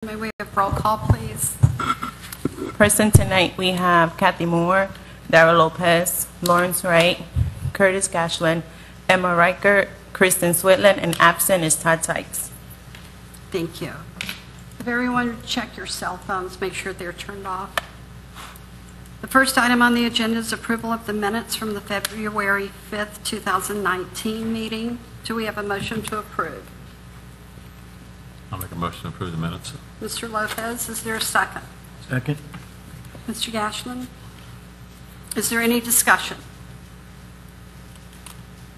May we have roll call, please? Present tonight, we have Kathy Moore, Darrell Lopez, Lawrence Wright, Curtis Gashlin, Emma Reichert, Kristen Switland, and absent is Todd Sykes. Thank you. If everyone would check your cell phones, make sure they're turned off. The first item on the agenda is approval of the minutes from the February 5th, 2019 meeting. Do we have a motion to approve? I'll make a motion to approve the minutes. Mr. Lopez, is there a second? Second. Mr. Gashlin? Is there any discussion?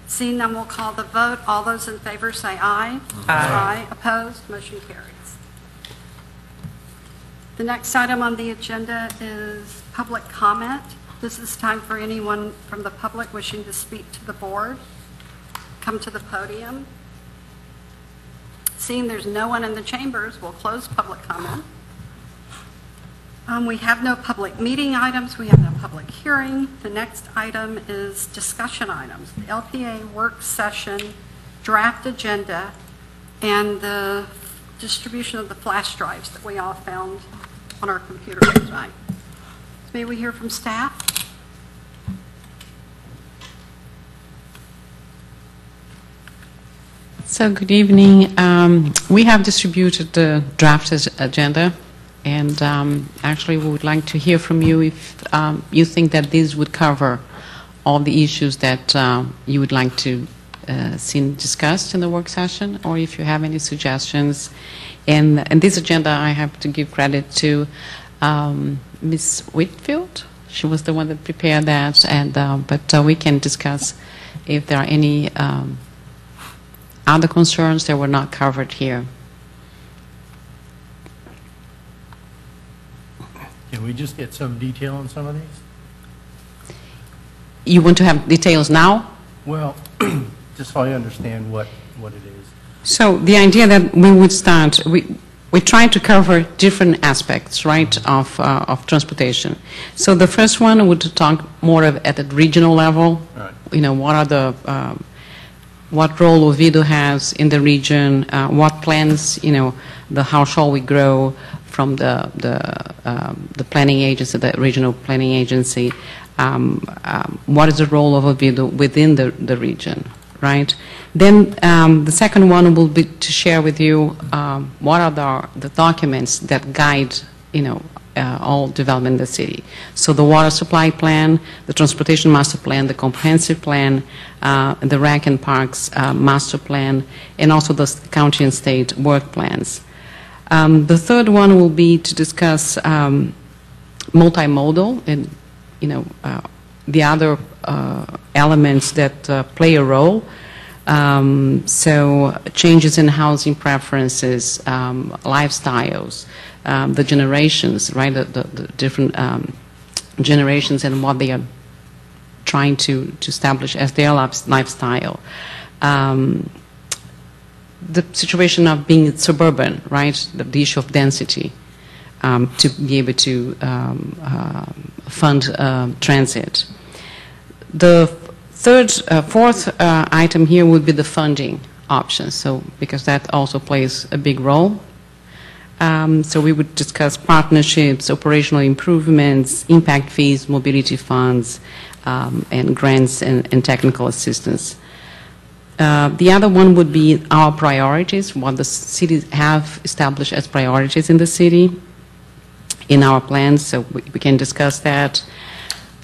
Seeing none, we'll call the vote. All those in favor say aye. Aye. Opposed? Motion carries. The next item on the agenda is public comment. This is time for anyone from the public wishing to speak to the board. Come to the podium. Seeing there's no one in the chambers, we'll close public comment. We have no public meeting items. We have no public hearing. The next item is discussion items. The LPA work session, draft agenda, and the distribution of the flash drives that we all found on our computers tonight. May we hear from staff? So good evening. We have distributed the draft agenda, and actually we would like to hear from you if you think that this would cover all the issues that you would like to see discussed in the work session, or if you have any suggestions. And this agenda, I have to give credit to Ms. Whitfield. She was the one that prepared that, and but we can discuss if there are any other concerns that were not covered here. Can we just get some detail on some of these? You want to have details now? Well, just so I understand what it is. So the idea that we would start, we try to cover different aspects, right, of transportation. So the first one would talk more at the regional level. Right. You know, what are the what role Oviedo has in the region, what plans, you know, how shall we grow from the planning agency, the regional planning agency, what is the role of Oviedo within the region, right? Then the second one will be to share with you what are the documents that guide, you know, all development in the city. So the water supply plan, the transportation master plan, the comprehensive plan, the rec and parks master plan, and also the county and state work plans. The third one will be to discuss multimodal and, you know, the other elements that play a role. So changes in housing preferences, lifestyles, the generations, right, the different generations and what they are trying to establish as their lifestyle. The situation of being suburban, right, the issue of density, to be able to fund transit. The fourth item here would be the funding options, so because that also plays a big role. So we would discuss partnerships, operational improvements, impact fees, mobility funds, and grants and technical assistance. The other one would be our priorities, what the cities have established as priorities in the city, in our plans, so we can discuss that.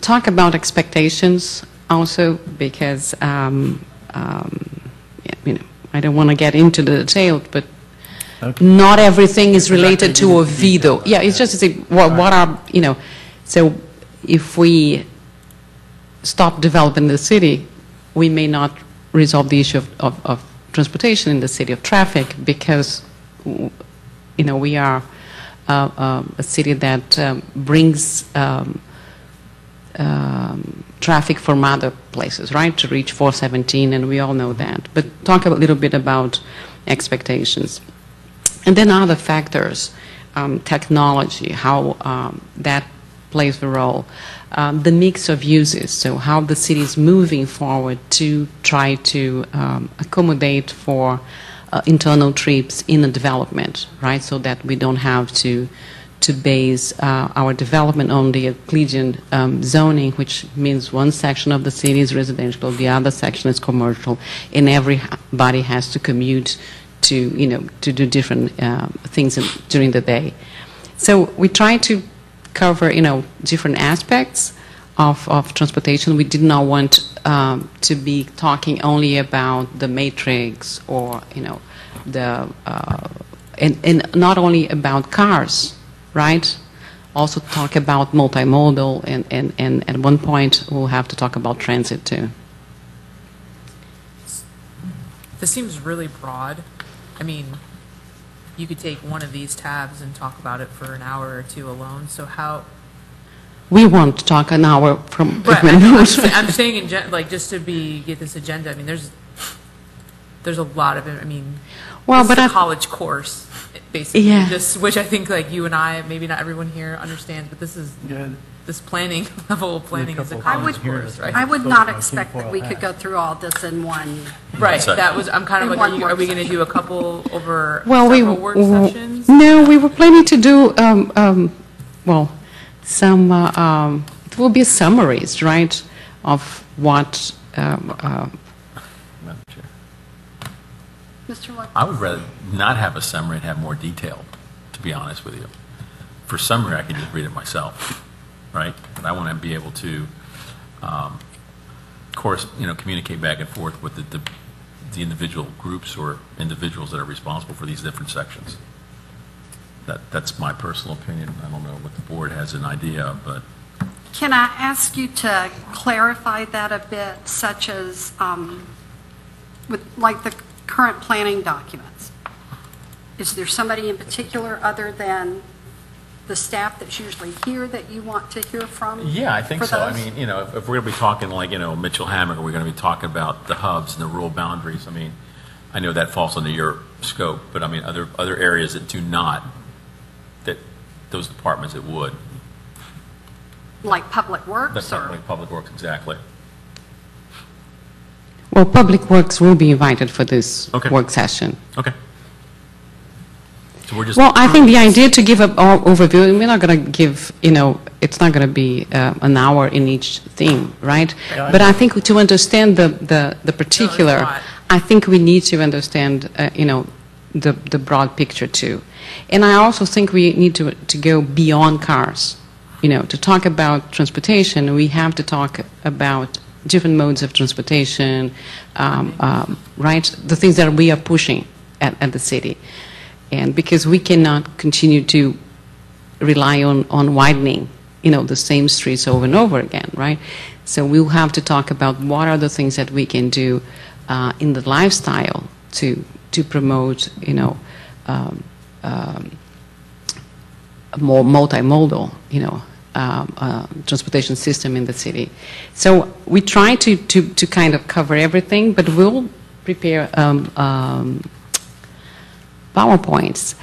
Talk about expectations also, because you know, I don't want to get into the details, but okay, not everything is related to Oviedo. Yeah, it's just to say what are, you know, so if we stop developing the city, we may not resolve the issue of transportation in the city, of traffic, because, you know, we are a city that brings traffic from other places, right, to reach 417, and we all know that. But talk a little bit about expectations. And then other factors, technology, how that plays a role. The mix of uses, so how the city is moving forward to try to accommodate for internal trips in the development, right? So that we don't have to base our development on the Euclidean zoning, which means one section of the city is residential, the other section is commercial, and everybody has to commute to do different things during the day. So we try to cover different aspects of transportation. We did not want to be talking only about the matrix or and not only about cars, right? Also talk about multimodal, and at one point we'll have to talk about transit too. This seems really broad. I mean, you could take one of these tabs and talk about it for an hour or two alone. So how? We want to talk an hour from. Right. I'm saying just to get this agenda. I mean, there's a lot of it. I mean, well, this but is a college course, basically. Yeah. Which I think you and I, maybe not everyone here understands, but this is this planning level planning is a college course, right? I would not expect that we could go through all this in one. Right. That was. I'm kind of In like, one are we work going to do a couple over well, several work sessions? No, we were planning to do some. It will be summaries, right, of what. Madam Chair. Mr. Lopez? I would rather not have a summary and have more detail, to be honest with you. For summary, I can just read it myself, right? But I want to be able to, communicate back and forth with the individual groups or individuals that are responsible for these different sections. That's my personal opinion. I don't know what the board has an idea of, but. Can I ask you to clarify that a bit, such as with like the current planning documents? Is there somebody in particular other than the staff that's usually here that you want to hear from? Yeah, I think for so. I those? mean, if we're going to be talking like, Mitchell Hammock, or we're going to be talking about the hubs and the rural boundaries, I mean, I know that falls under your scope, but I mean, other areas that do not, that those departments that would. Like Public Works? That's not like Public Works, exactly. Well, Public Works will be invited for this Okay. work session. Okay. So we're just. Well, I think the idea to give an overview, and we're not going to give, it's not going to be an hour in each thing, right? Yeah, But I think to understand the particular, lot. I think we need to understand, the broad picture too. And I also think we need to go beyond cars. To talk about transportation, we have to talk about different modes of transportation, right? The things that we are pushing at the city. And because we cannot continue to rely on widening, the same streets over and over again, right? So we'll have to talk about what are the things that we can do in the lifestyle to promote, a more multimodal, transportation system in the city. So we try to kind of cover everything, but we'll prepare PowerPoints,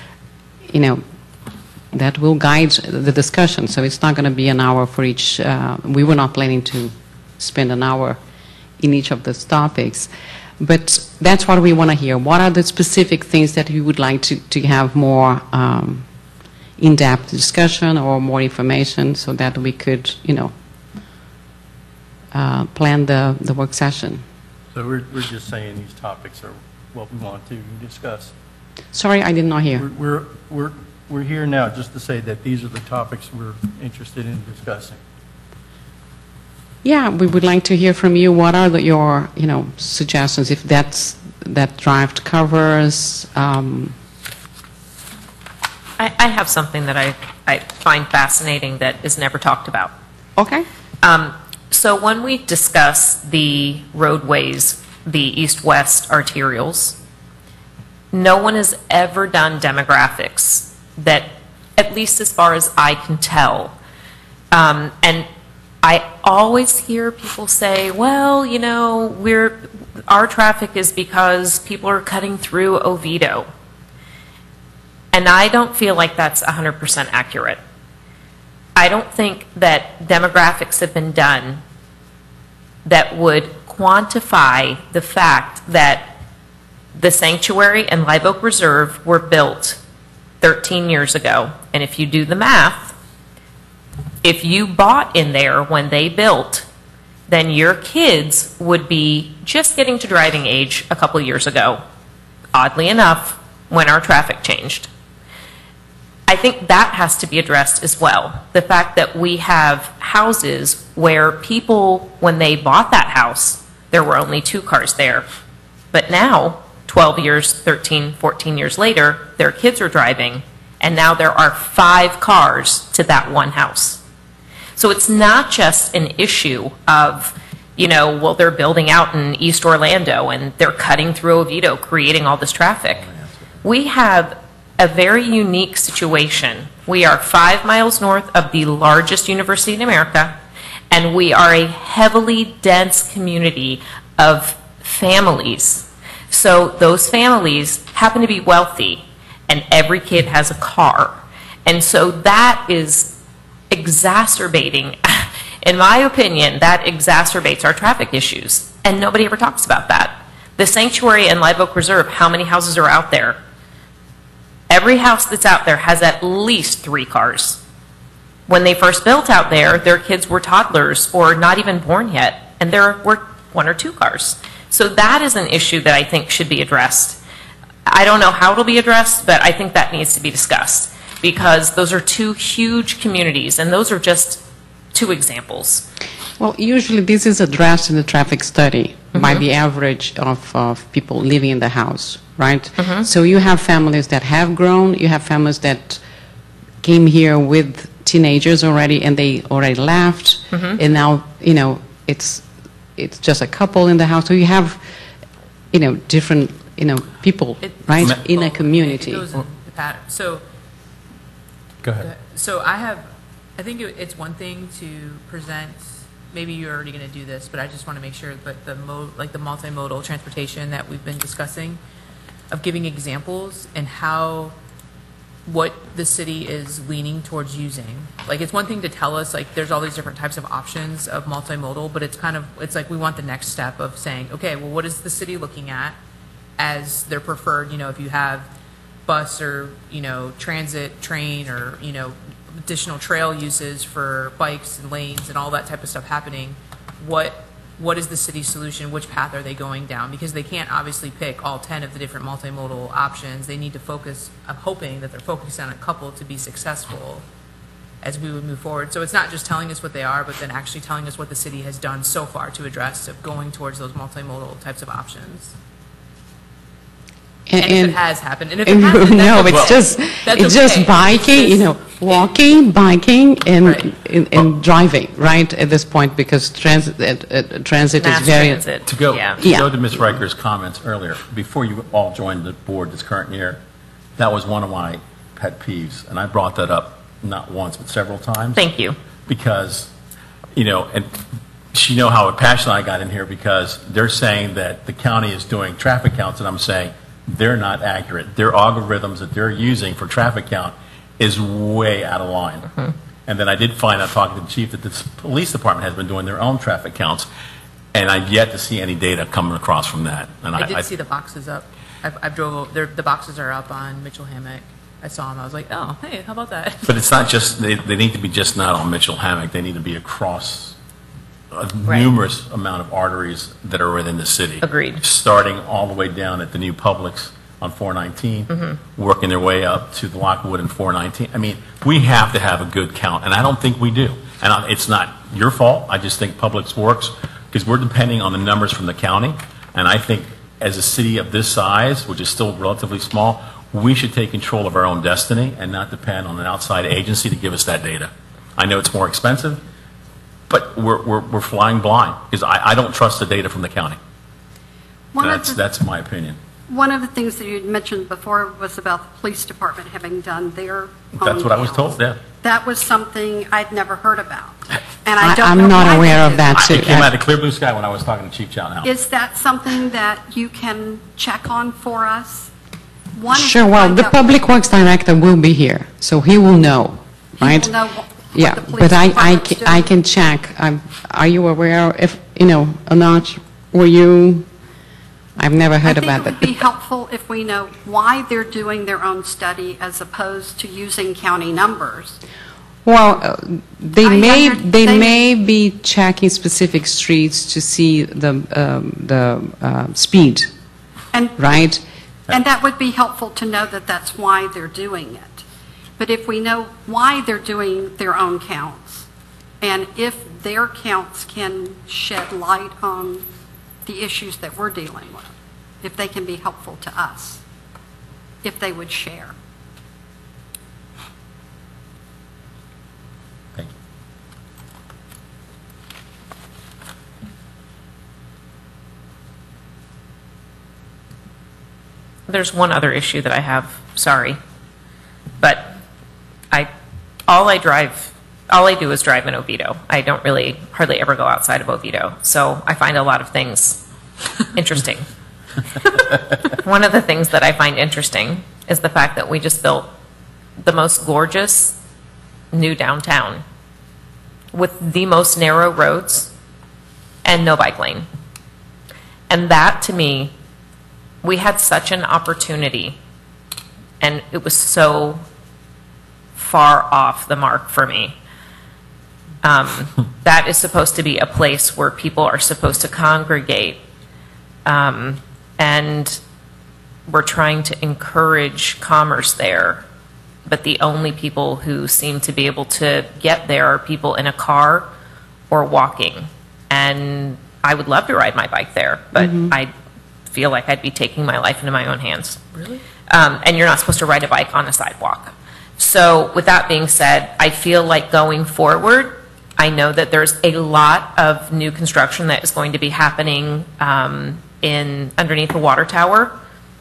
that will guide the discussion. So it's not going to be an hour for each. We were not planning to spend an hour in each of those topics. But that's what we want to hear. What are the specific things that you would like to have more in-depth discussion or more information so that we could, plan the work session? So we're just saying these topics are what we want to discuss. Sorry, I did not hear. We're here now just to say that these are the topics we're interested in discussing. Yeah, we would like to hear from you. What are your, suggestions, if that draft covers? I have something that I find fascinating that is never talked about. Okay. So when we discuss the roadways, the east-west arterials, no one has ever done demographics that, at least as far as I can tell. And I always hear people say, well, our traffic is because people are cutting through Oviedo. And I don't feel like that's 100% accurate. I don't think that demographics have been done that would quantify the fact that The Sanctuary and Live Oak Reserve were built 13 years ago. And if you do the math, if you bought in there when they built, then your kids would be just getting to driving age a couple years ago, oddly enough, when our traffic changed. I think that has to be addressed as well. The fact that we have houses where people, when they bought that house, there were only 2 cars there. But now, 12 years, 13, 14 years later, their kids are driving, and now there are 5 cars to that one house. So it's not just an issue of, well, they're building out in East Orlando and they're cutting through Oviedo, creating all this traffic. We have a very unique situation. We are 5 miles north of the largest university in America, and we are a heavily dense community of families. So those families happen to be wealthy, and every kid has a car. And so that is exacerbating, in my opinion, that exacerbates our traffic issues. And nobody ever talks about that. The Sanctuary and Live Oak Reserve, how many houses are out there? Every house that's out there has at least 3 cars. When they first built out there, their kids were toddlers or not even born yet, and there were 1 or 2 cars. So that is an issue that I think should be addressed. I don't know how it'll be addressed, but I think that needs to be discussed, because those are 2 huge communities, and those are just 2 examples. Well, usually this is addressed in the traffic study by the average of people living in the house, right? So you have families that have grown, you have families that came here with teenagers already and they already left, and now, it's just a couple in the house. So you have, different, people, right, in a community. It goes in the pattern. So, Go ahead. So I think it's one thing to present, maybe you're already going to do this, but I just want to make sure that the multimodal transportation that we've been discussing, of giving examples and what the city is leaning towards using. Like, it's one thing to tell us, like, there's all these different types of options of multimodal, but it's like we want the next step of saying, okay, well, what is the city looking at as their preferred, if you have bus or, transit, train, or, additional trail uses for bikes and lanes and all that type of stuff happening, what is the city's solution? Which path are they going down? Because they can't obviously pick all 10 of the different multimodal options. They need to focus, I'm hoping that they're focused on a couple to be successful as we would move forward. So it's not just telling us what they are, but then actually telling us what the city has done so far to address of going towards those multimodal types of options. And if it has happened, and if it hasn't, no, that's it's just biking, walking, biking, and Right. and driving, right, at this point, because transit Mass is very... transit. To go Yeah. to Ms. Riker's comments earlier, before you all joined the board this current year, that was one of my pet peeves, and I brought that up not once, but several times. Thank you. Because, and she know how passionate I got in here, because they're saying that the county is doing traffic counts, and I'm saying they're not accurate. Their algorithms that they're using for traffic count is way out of line. And then I did find out, talking to the chief, that the police department has been doing their own traffic counts, and I've yet to see any data coming across from that. And I did see the boxes up. I drove over, the boxes are up on Mitchell Hammock. I saw them. I was like, oh, hey, how about that? But it's not just, they need to be just not on Mitchell Hammock. They need to be across a Right. numerous amount of arteries that are within the city. Agreed. Starting all the way down at the new Publix on 419, working their way up to the Lockwood and 419. I mean, we have to have a good count, and I don't think we do. And it's not your fault. I just think Publix works because we're depending on the numbers from the county. And I think as a city of this size, which is still relatively small, we should take control of our own destiny and not depend on an outside agency to give us that data. I know it's more expensive, but we're flying blind because I don't trust the data from the county. That's my opinion. One of the things that you mentioned before was about the police department having done their own That's what I was counts. told, yeah. That was something I'd never heard about. And I don't I'm know not why aware they of did that, too. It came out of clear blue sky when I was talking to Chief Chownhouse. Is that something that you can check on for us? One is Sure, to well, find the out- Public Works Director will be here, so he will know, He will right? know what Yeah, the police but I department's can, I doing. can check. Are you aware if, Anat, were you I've never heard about I think it would that. be helpful if we know why they're doing their own study as opposed to using county numbers. Well, they I they may be checking specific streets to see the speed, And right? And that would be helpful to know that that's why they're doing it. But if we know why they're doing their own counts, and if their counts can shed light on the issues that we're dealing with, if they can be helpful to us, if they would share. Thank you. There's one other issue that I have, sorry, but all I do is drive in Oviedo. I don't really hardly ever go outside of Oviedo, so I find a lot of things interesting. One of the things that I find interesting is the fact that we just built the most gorgeous new downtown with the most narrow roads and no bike lane. And that, to me, we had such an opportunity, and it was so far off the mark for me. That is supposed to be a place where people are supposed to congregate, and we're trying to encourage commerce there. But the only people who seem to be able to get there are people in a car or walking. And I would love to ride my bike there, but I feel like I'd be taking my life into my own hands. Really? And you're not supposed to ride a bike on a sidewalk. So with that being said, I feel like going forward, I know that there's a lot of new construction that is going to be happening underneath the water tower.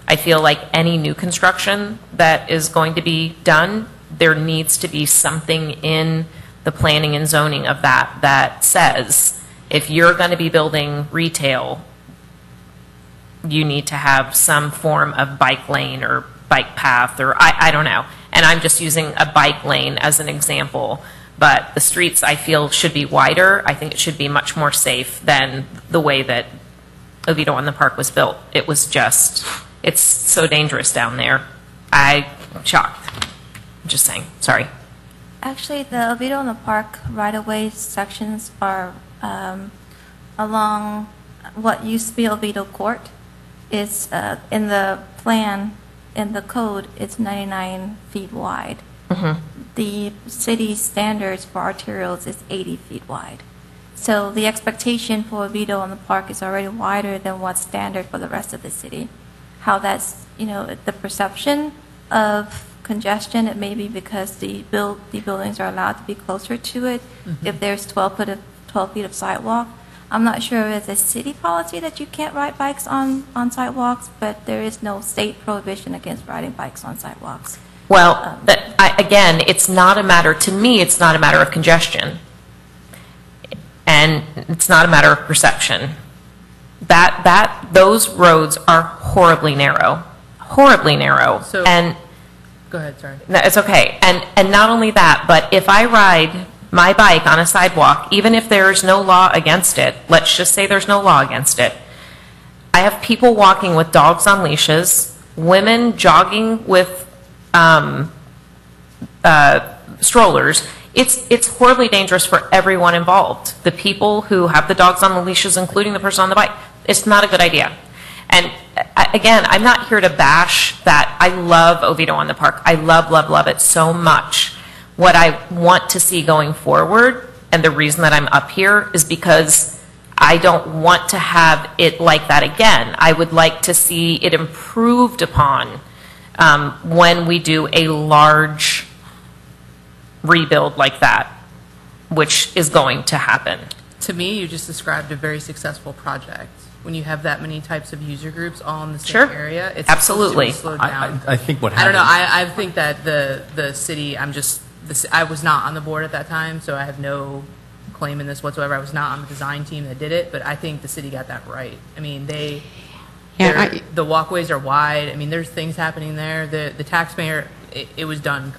I feel like any new construction that is going to be done, there needs to be something in the planning and zoning of that says, if you're going to be building retail, you need to have some form of bike lane or bike path, or I don't know. And I'm just using a bike lane as an example. But the streets, I feel, should be wider. I think it should be much more safe than the way that Oviedo on the Park was built. It was just, it's so dangerous down there. I'm shocked. I'm just saying. Sorry. Actually, the Oviedo in the Park right-of-way sections are along what used to be Oviedo Court. It's in the plan, in the code, it's 99 feet wide. The city standards for arterials is 80 feet wide. So the expectation for Oviedo in the Park is already wider than what's standard for the rest of the city. How that's, the perception of congestion, it may be because the buildings are allowed to be closer to it. If there's 12 feet of sidewalk, I'm not sure if it's a city policy that you can't ride bikes on sidewalks, but there is no state prohibition against riding bikes on sidewalks. Well, again, it's not a matter, to me, it's not a matter of congestion. And it's not a matter of perception. Those roads are horribly narrow. Horribly narrow. So, and go ahead, sorry. no, it's okay. And not only that, but if I ride my bike on a sidewalk, even if there's no law against it, let's just say there's no law against it, I have people walking with dogs on leashes, women jogging with strollers. It's horribly dangerous for everyone involved. The people who have the dogs on the leashes, including the person on the bike. It's not a good idea. And again, I'm not here to bash that. I love Oviedo on the Park. I love, love, love it so much. What I want to see going forward, and the reason that I'm up here, is because I don't want to have it like that again. I would like to see it improved upon when we do a large rebuild like that, which is going to happen. To me, you just described a very successful project. When you have that many types of user groups all in the same Sure. area, it's Absolutely. supposed to be slowed down. I think what I don't happened. know. I think that the city. I was not on the board at that time, so I have no claim in this whatsoever. I was not on the design team that did it, but I think the city got that right. I mean, the walkways are wide. I mean, there's things happening there. The taxpayer, it was done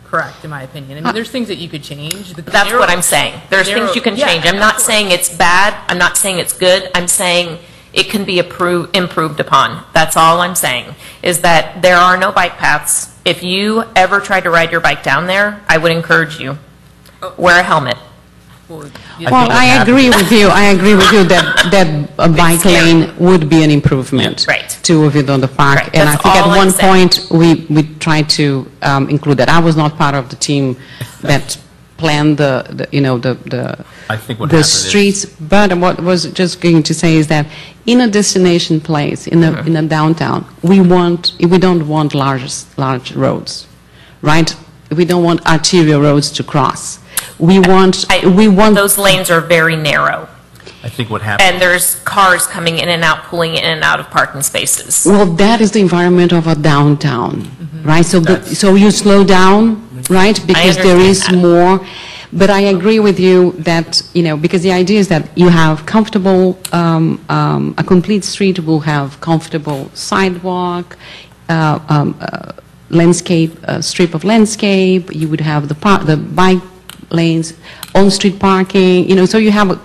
correct, in my opinion. I mean, there's things that you could change. That's what I'm saying. There's things you can change. I'm not saying it's bad. I'm not saying it's good. I'm saying it can be improved upon. That's all I'm saying, is that there are no bike paths. If you ever tried to ride your bike down there, I would encourage you, wear a helmet. Well, Well, I agree with you. I agree with you that a bike lane would be an improvement Right. to Oviedo the Park. Right. And I That's think at all I'm one saying. point we tried to include that. I was not part of the team that planned the I think what the happened is- streets. But what I was just going to say is that in a destination place, in a downtown, we don't want large roads, right? We don't want arterial roads to cross. We want Those lanes are very narrow, I think what happened. and there's cars coming in and out, pulling in and out of parking spaces. Well, that is the environment of a downtown, right? So, That's- so you slow down, right? Because there is understand that. more. But I agree with you that, because the idea is that you have comfortable, a complete street will have comfortable sidewalk, landscape, strip of landscape. You would have the bike lanes, on-street parking. So you have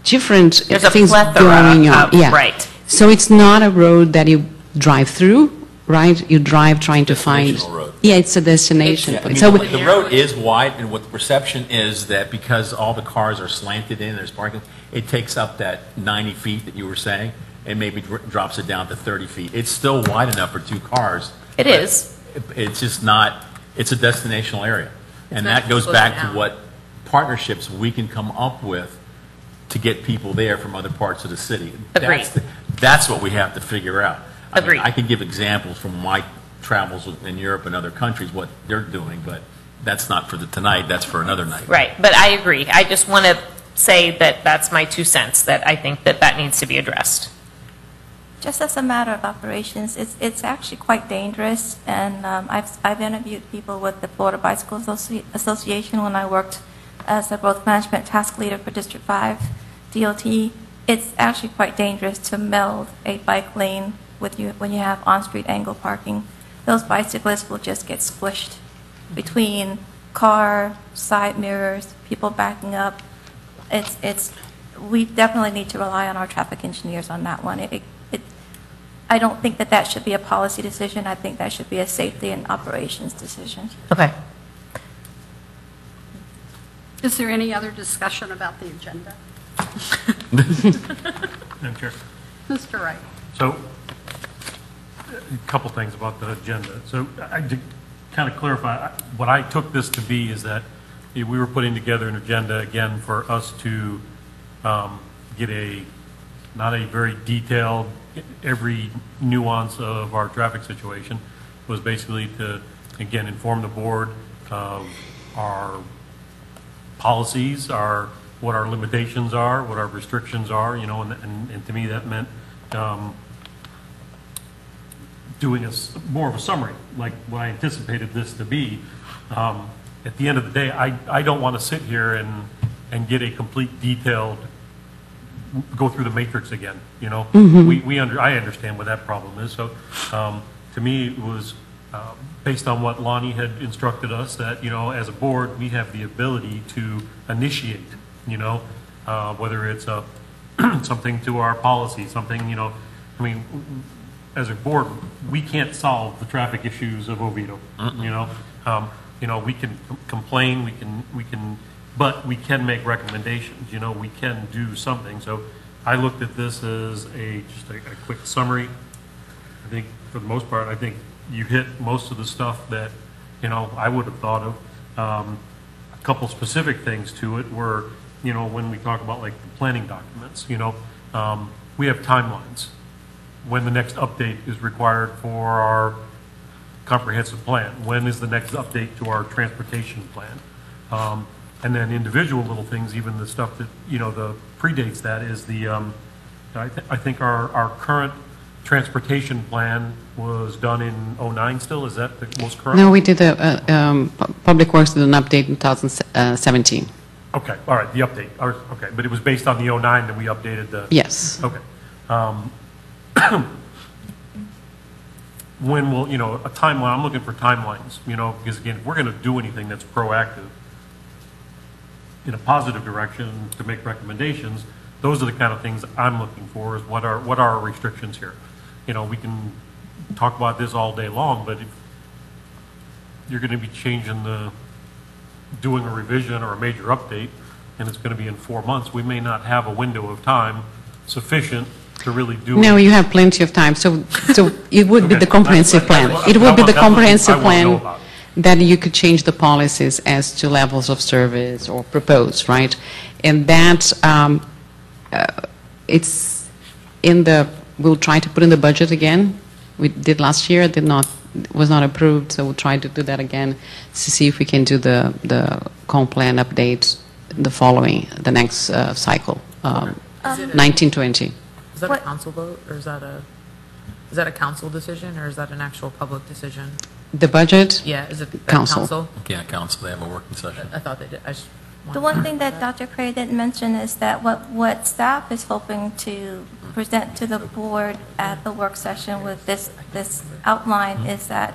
different There's a things plethora going on. of- Yeah. right. So it's not a road that you drive through, right? You drive trying to find. Destinational road. Yeah, it's a destination. Yeah, I mean, So the road is wide, and what the perception is that because all the cars are slanted in, there's parking, it takes up that 90 feet that you were saying, and maybe drops it down to 30 feet. It's still wide enough for two cars. It but is. It's just not, it's a destinational area. And not that goes close back down. to what partnerships we can come up with to get people there from other parts of the city. Agreed. That's what we have to figure out. I mean, Agreed. I can give examples from my travels in Europe and other countries, what they're doing, but that's not for tonight, that's for another night. Right, but I agree. I just want to say that that's my 2 cents, that I think that needs to be addressed. Just as a matter of operations, it's actually quite dangerous, and I've interviewed people with the Florida Bicycle Association when I worked as a growth management task leader for District 5 DOT. It's actually quite dangerous to meld a bike lane with you when you have on-street angle parking. Those bicyclists will just get squished between car, side mirrors, people backing up. We definitely need to rely on our traffic engineers on that one. I don't think that should be a policy decision. I think that should be a safety and operations decision. Okay. Is there any other discussion about the agenda? Madam Chair. Mr. Wright? So, a couple things about the agenda. So, to kind of clarify, what I took this to be is that we were putting together an agenda, again, for us to get not a very detailed, every nuance of our traffic situation, was basically to, again, inform the board of our policies, what our limitations are, what our restrictions are, and to me that meant doing more of a summary, like what I anticipated this to be. At the end of the day, I don't want to sit here and get a complete detailed, go through the matrix again, I understand what that problem is. So to me, it was based on what Lonnie had instructed us that, as a board, we have the ability to initiate, whether it's something to our policy, something, as a board, we can't solve the traffic issues of Oviedo, we can complain, but we can make recommendations, we can do something. So I looked at this as just a quick summary. I think for the most part, I think you hit most of the stuff that, I would have thought of. A couple specific things to it were, when we talk about like the planning documents, we have timelines. When the next update is required for our comprehensive plan? When is the next update to our transportation plan? And then individual little things, even the stuff that, the predates that is I think our current transportation plan was done in '09 still? Is that the most current? No, we did Public Works did an update in 2017. Okay, all right, the update. Okay, but it was based on the '09 that we updated the... Yes. Okay. When will, a timeline, I'm looking for timelines, because again, if we're going to do anything that's proactive in a positive direction to make recommendations, those are the kind of things I'm looking for, is what are our restrictions here? You know, we can talk about this all day long, but if you're going to be doing a revision or a major update, and it's going to be in 4 months, we may not have a window of time sufficient to really do it. No, you have plenty of time. So it would be Okay. the comprehensive plan. It would be the comprehensive I wanna know plan about. that you could change the policies as to levels of service or propose, right? And that, it's in the, we'll try to put in the budget again. We did last year, was not approved, so we'll try to do that again to see if we can do the comp plan update the next cycle, 1920. Is that a What- council vote, or is that a council decision, or is that an actual public decision? The budget? Yeah, is it that Council. Can't council, they have a working session. I thought they did. I just The wanted one thing that Dr. Cray didn't mention is that what staff is hoping to present to the board at the work session with this outline is that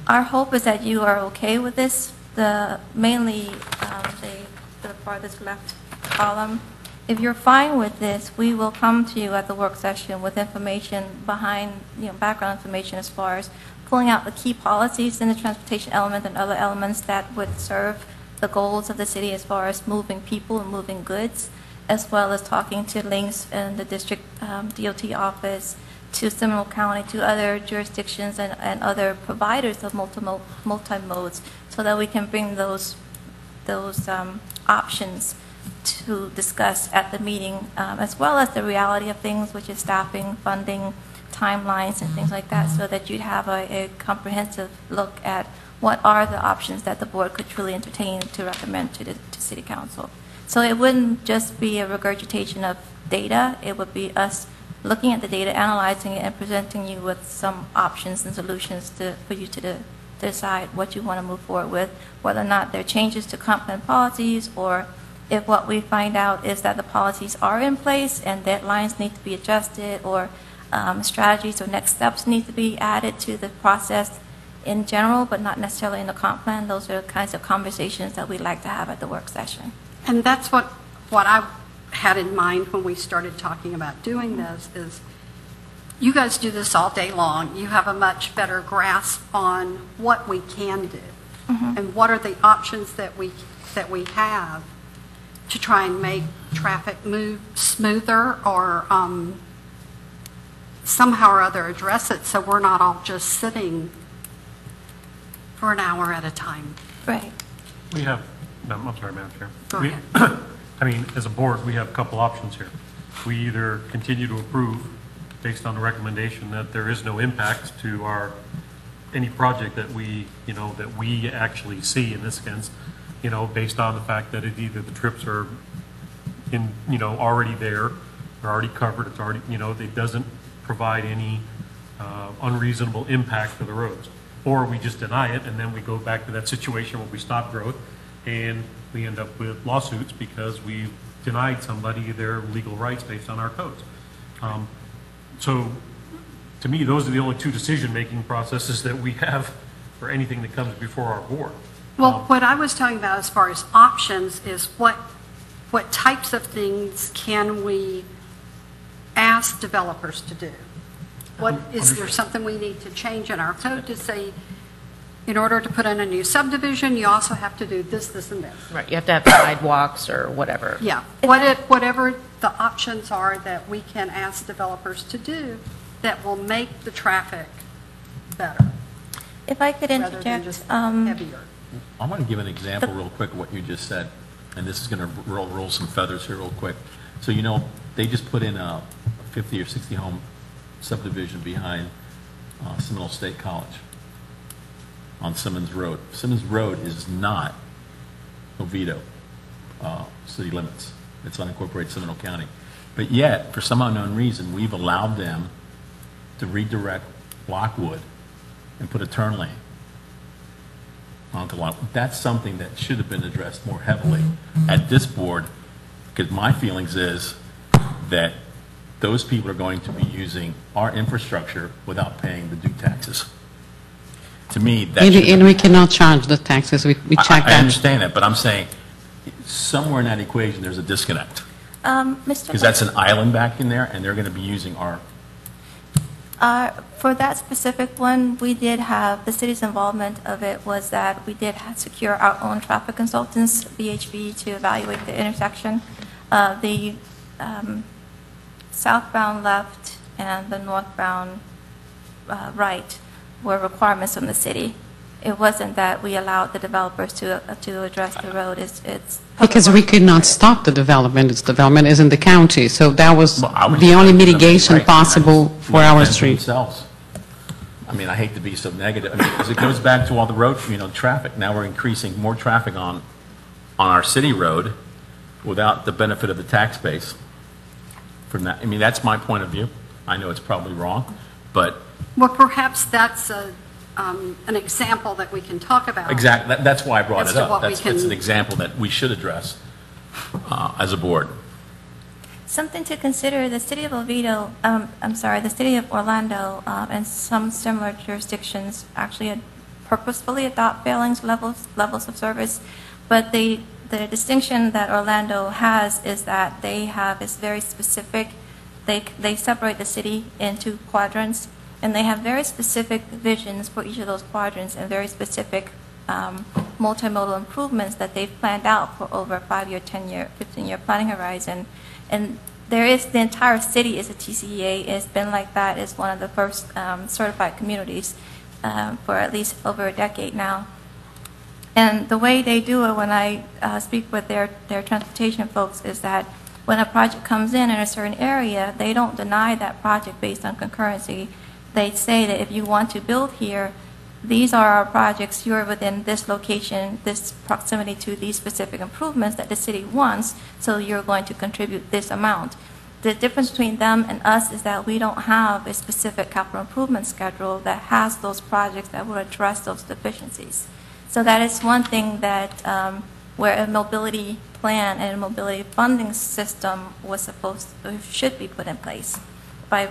our hope is that you are okay with this, mainly the farthest left column. If you're fine with this, we will come to you at the work session with information behind, background information as far as pulling out the key policies in the transportation element and other elements that would serve the goals of the city as far as moving people and moving goods, as well as talking to links in the district DOT office, to Seminole County, to other jurisdictions and other providers of multi-modes, so that we can bring those options to discuss at the meeting, as well as the reality of things, which is staffing, funding, timelines, and things like that, so that you'd have a comprehensive look at what are the options that the board could truly entertain to recommend to City Council. So it wouldn't just be a regurgitation of data, it would be us looking at the data, analyzing it, and presenting you with some options and solutions for you to decide what you want to move forward with, whether or not there are changes to comp plan policies, or if what we find out is that the policies are in place and deadlines need to be adjusted, or strategies or next steps need to be added to the process in general, but not necessarily in the comp plan. Those are the kinds of conversations that we'd like to have at the work session. And that's what I had in mind when we started talking about doing this, is you guys do this all day long. You have a much better grasp on what we can do and what are the options that we have to try and make traffic move smoother, or somehow or other address it, so we're not all just sitting for an hour at a time. Right. We have, I'm sorry, Madam Chair. Go We- ahead. I mean, as a board, we have a couple options here. We either continue to approve based on the recommendation that there is no impact to any project that we actually see in this sense, based on the fact that either the trips are already there, they're already covered, it's already, it doesn't provide any unreasonable impact for the roads. Or we just deny it, and then we go back to that situation where we stop growth, and we end up with lawsuits because we denied somebody their legal rights based on our codes. So, to me, those are the only two decision-making processes that we have for anything that comes before our board. Well, what I was talking about as far as options is what types of things can we ask developers to do? Is there something we need to change in our code to say, in order to put in a new subdivision, you also have to do this, this, and this? Right, you have to have sidewalks or whatever. Yeah, whatever the options are that we can ask developers to do that will make the traffic better, If I could rather than interject, just heavier. I want to give an example real quick of what you just said, and this is going to roll some feathers here real quick. So, they just put in a 50 or 60 home subdivision behind Seminole State College on Simmons Road. Simmons Road is not Oviedo city limits. It's unincorporated Seminole County. But yet, for some unknown reason, we've allowed them to redirect Lockwood and put a turn lane onto Lockwood. That's something that should have been addressed more heavily at this board, because my feelings is that those people are going to be using our infrastructure without paying the due taxes. To me, that And we cannot charge the taxes. We check I that. understand that, but I'm saying somewhere in that equation, there's a disconnect. Mr. Because that's an island back in there, and they're going to be using our, For that specific one, we did have, the city's involvement of it was that we did secure our own traffic consultants, VHB, to evaluate the intersection. The southbound left and the northbound right were requirements from the city. It wasn't that we allowed the developers to address the road. It's Because we could not stop the development. Its development is in the county, so that was Well, I would the only just- mitigation right, possible for our street. Themselves. I mean, I hate to be so negative, I mean, because it goes back to all the road, traffic. Now we're increasing more traffic on our city road without the benefit of the tax base from that. I mean, that's my point of view. I know it's probably wrong, but Well, perhaps that's an example that we can talk about. exactly, that's why I brought As it to up. what we That's can- an example that we should address as a board. something to consider. The city of Oviedo, the city of Orlando, and some similar jurisdictions actually purposefully adopt failings levels of service. But the distinction that Orlando has is that they have is very specific. They separate the city into quadrants, and they have very specific visions for each of those quadrants and very specific multimodal improvements that they've planned out for over a 5-year, 10-year, 15-year planning horizon. And the entire city is a TCEA. It's been like that. It's one of the first certified communities for at least over a decade now. And the way they do it when I speak with their transportation folks is that when a project comes in a certain area, they don't deny that project based on concurrency. They say that if you want to build here, these are our projects, you're within this location, this proximity to these specific improvements that the city wants, so you're going to contribute this amount. The difference between them and us is that we don't have a specific capital improvement schedule that has those projects that will address those deficiencies. So that is one thing that where a mobility plan and a mobility funding system should be put in place by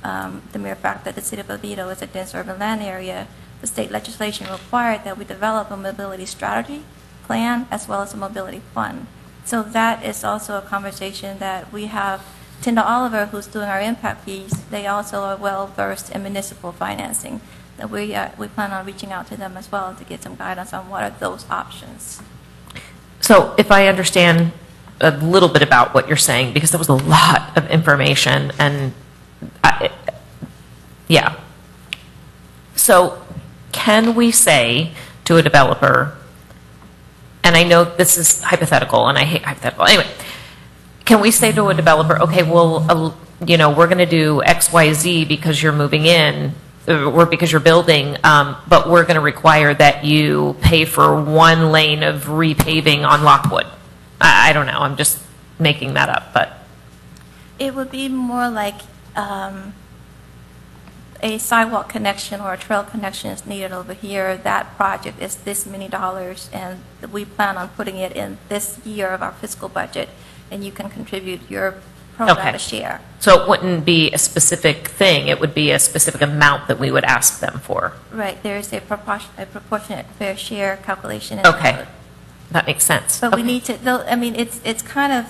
the mere fact that the city of Oviedo is a dense urban land area. The state legislation required that we develop a mobility strategy plan as well as a mobility fund. So that is also a conversation that we have. Tinda Oliver, who's doing our impact fees, they also are well versed in municipal financing. That we plan on reaching out to them as well to get some guidance on what are those options. So if I understand a little bit about what you're saying, because that was a lot of information, and yeah. So can we say to a developer, and I know this is hypothetical, and I hate hypothetical, anyway, can we say to a developer, okay, well, we're going to do X, Y, Z because you're moving in, or because you're building, but we're going to require that you pay for one lane of repaving on Lockwood. I don't know, I'm just making that up, but. It would be more like a sidewalk connection or a trail connection is needed over here. That project is this many dollars, and we plan on putting it in this year of our fiscal budget, and you can contribute your pro rata share. So it wouldn't be a specific thing, it would be a specific amount that we would ask them for. Right, there is a proportionate fair share calculation in the Okay, code. that makes sense. But we Okay. need to, it's kind of,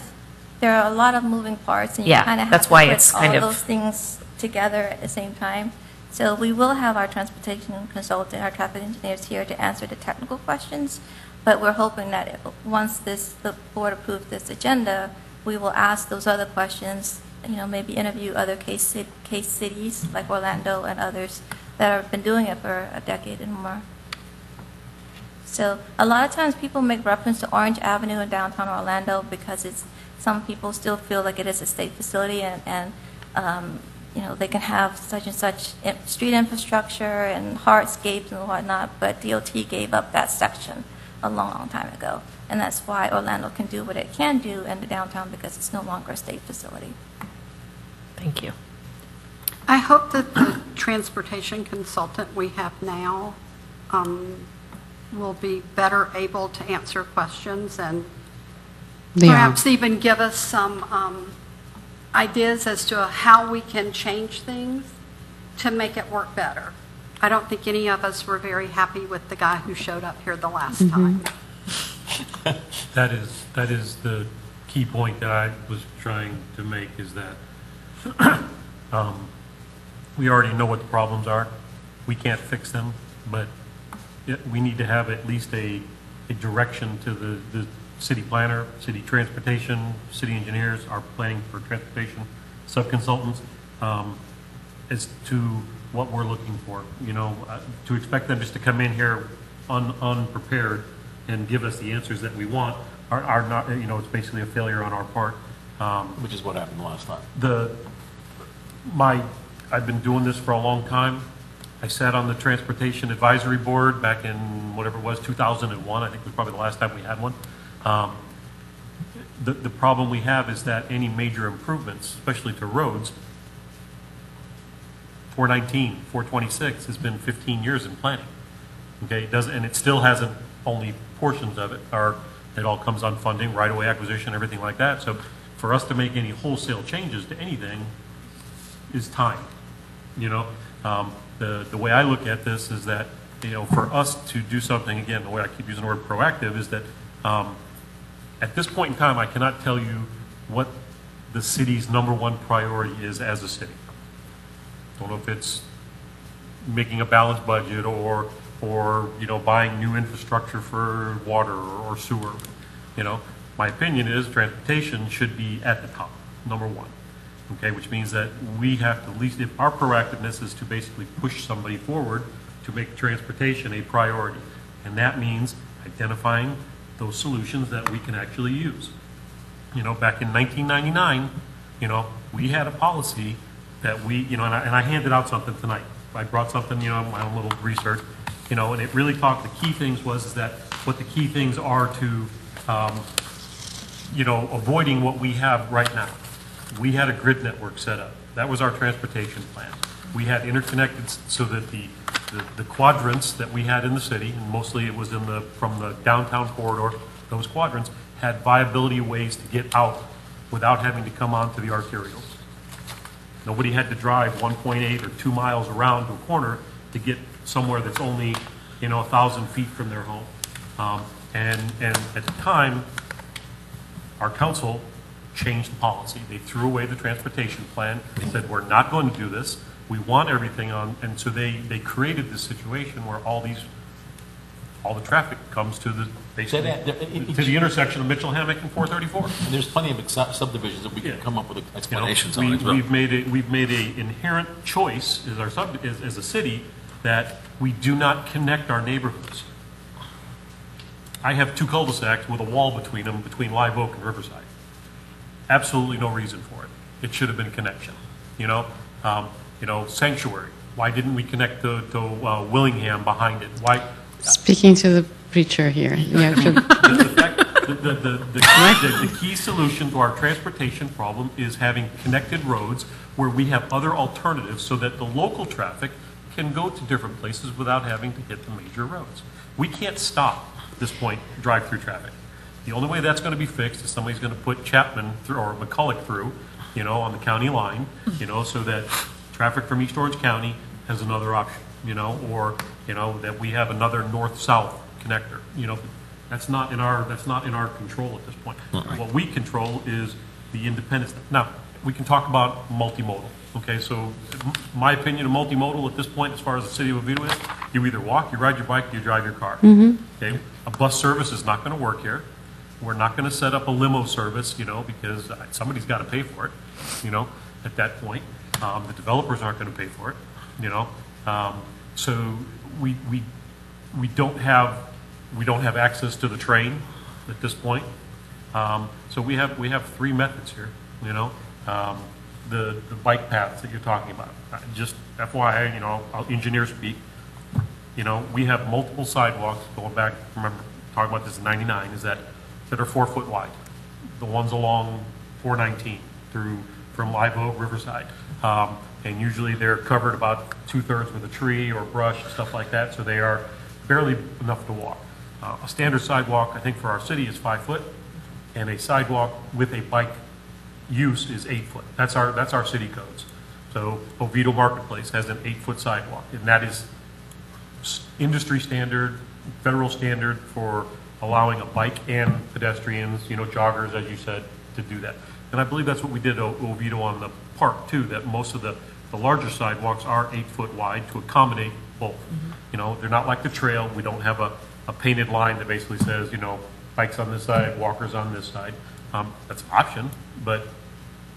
there are a lot of moving parts, and you Yeah, kind of have that's to why put it's all kind of of- those things together at the same time. So we will have our transportation consultant, our traffic engineers here to answer the technical questions, but we're hoping that once the board approves this agenda, we will ask those other questions, maybe interview other case cities like Orlando and others that have been doing it for a decade and more. So a lot of times people make reference to Orange Avenue in downtown Orlando because some people still feel like it is a state facility, and they can have such and such street infrastructure and hardscapes and whatnot, but DOT gave up that section a long time ago. And that's why Orlando can do what it can do in the downtown, because it's no longer a state facility. Thank you. I hope that the transportation consultant we have now will be better able to answer questions and They are. perhaps even give us some ideas as to how we can change things to make it work better. I don't think any of us were very happy with the guy who showed up here the last time. That is the key point that I was trying to make is that we already know what the problems are. We can't fix them, but we need to have at least a direction to the city planner, city transportation, city engineers, our planning for transportation sub-consultants, as to what we're looking for. You know, to expect them just to come in here unprepared and give us the answers that we want are not, you know, it's basically a failure on our part. Which is what happened the last time. I've been doing this for a long time. I sat on the Transportation Advisory Board back in whatever it was, 2001, I think was probably the last time we had one. The problem we have is that any major improvements, especially to roads, 419, 426 has been 15 years in planning. Okay, and it still hasn't, only portions of it are, it all comes on funding, right-of-way acquisition, everything like that. So for us to make any wholesale changes to anything is time, you know. The way I look at this is that, you know, for us to do something, again, the way I keep using the word proactive is that at this point in time, I cannot tell you what the city's #1 priority is as a city. Don't know if it's making a balanced budget or you know, buying new infrastructure for water or sewer. You know, my opinion is transportation should be at the top, #1. Okay, which means that we have to, at least if our proactiveness is to basically push somebody forward to make transportation a priority. And that means identifying those solutions that we can actually use. You know, back in 1999, you know, we had a policy that we, you know, and I handed out something tonight. I brought something, you know, my own little research, you know, and it really talked, the key things is that what the key things are to, you know, avoiding what we have right now. We had a grid network set up. That was our transportation plan. We had interconnected so that the quadrants that we had in the city, and mostly it was from the downtown corridor, those quadrants had viability ways to get out without having to come onto the arterials. Nobody had to drive 1.8 or 2 miles around to a corner to get somewhere that's only, you know, 1,000 feet from their home. And at the time, our council changed the policy. They threw away the transportation plan. They said, we're not going to do this. We want everything on, and so they created this situation where all the traffic comes to the, basically, to the intersection of Mitchell Hammock and 434. And there's plenty of subdivisions that we can come up with explanations you know, on as well. We've made a inherent choice as a city that we do not connect our neighborhoods. I have 2 cul-de-sacs with a wall between them, between Live Oak and Riverside. Absolutely no reason for it. It should have been a connection. You know, Sanctuary. Why didn't we connect to Willingham behind it? Why? Speaking to the preacher here. Yeah, the key solution to our transportation problem is having connected roads where we have other alternatives so that the local traffic can go to different places without having to hit the major roads. We can't stop at this point drive-through traffic. The only way that's going to be fixed is somebody's going to put Chapman through or McCulloch through, you know, on the county line, you know, so that traffic from East Orange County has another option, you know, or, you know, that we have another north-south connector. You know, that's not in our control at this point. Right. What we control is the independence. Now, we can talk about multimodal. Okay, so my opinion of multimodal at this point, as far as the city of Oviedo is, you either walk, you ride your bike, you drive your car. Okay, a bus service is not going to work here. We're not going to set up a limo service, you know, because somebody's got to pay for it, you know, at that point. The developers aren't going to pay for it, you know. So we don't have access to the train at this point. So we have 3 methods here, you know. The bike paths that you're talking about. Just FYI, you know, I'll engineer speak. You know, we have multiple sidewalks going back, remember, talking about this in 99, is that are 4 foot wide. The ones along 419 from Live Oak, Riverside. And usually they're covered about 2/3 with a tree or brush, stuff like that, so they are barely enough to walk. A standard sidewalk, I think, for our city is 5 foot, and a sidewalk with a bike use is 8 foot. That's our city codes. So Oviedo Marketplace has an 8-foot sidewalk, and that is industry standard, federal standard for allowing a bike and pedestrians, you know, joggers, as you said, to do that. And I believe that's what we did at Oviedo on the park too, that most of the larger sidewalks are 8 foot wide to accommodate both. You know, they're not like the trail. We don't have a painted line that basically says, you know, bikes on this side, walkers on this side. That's an option, but,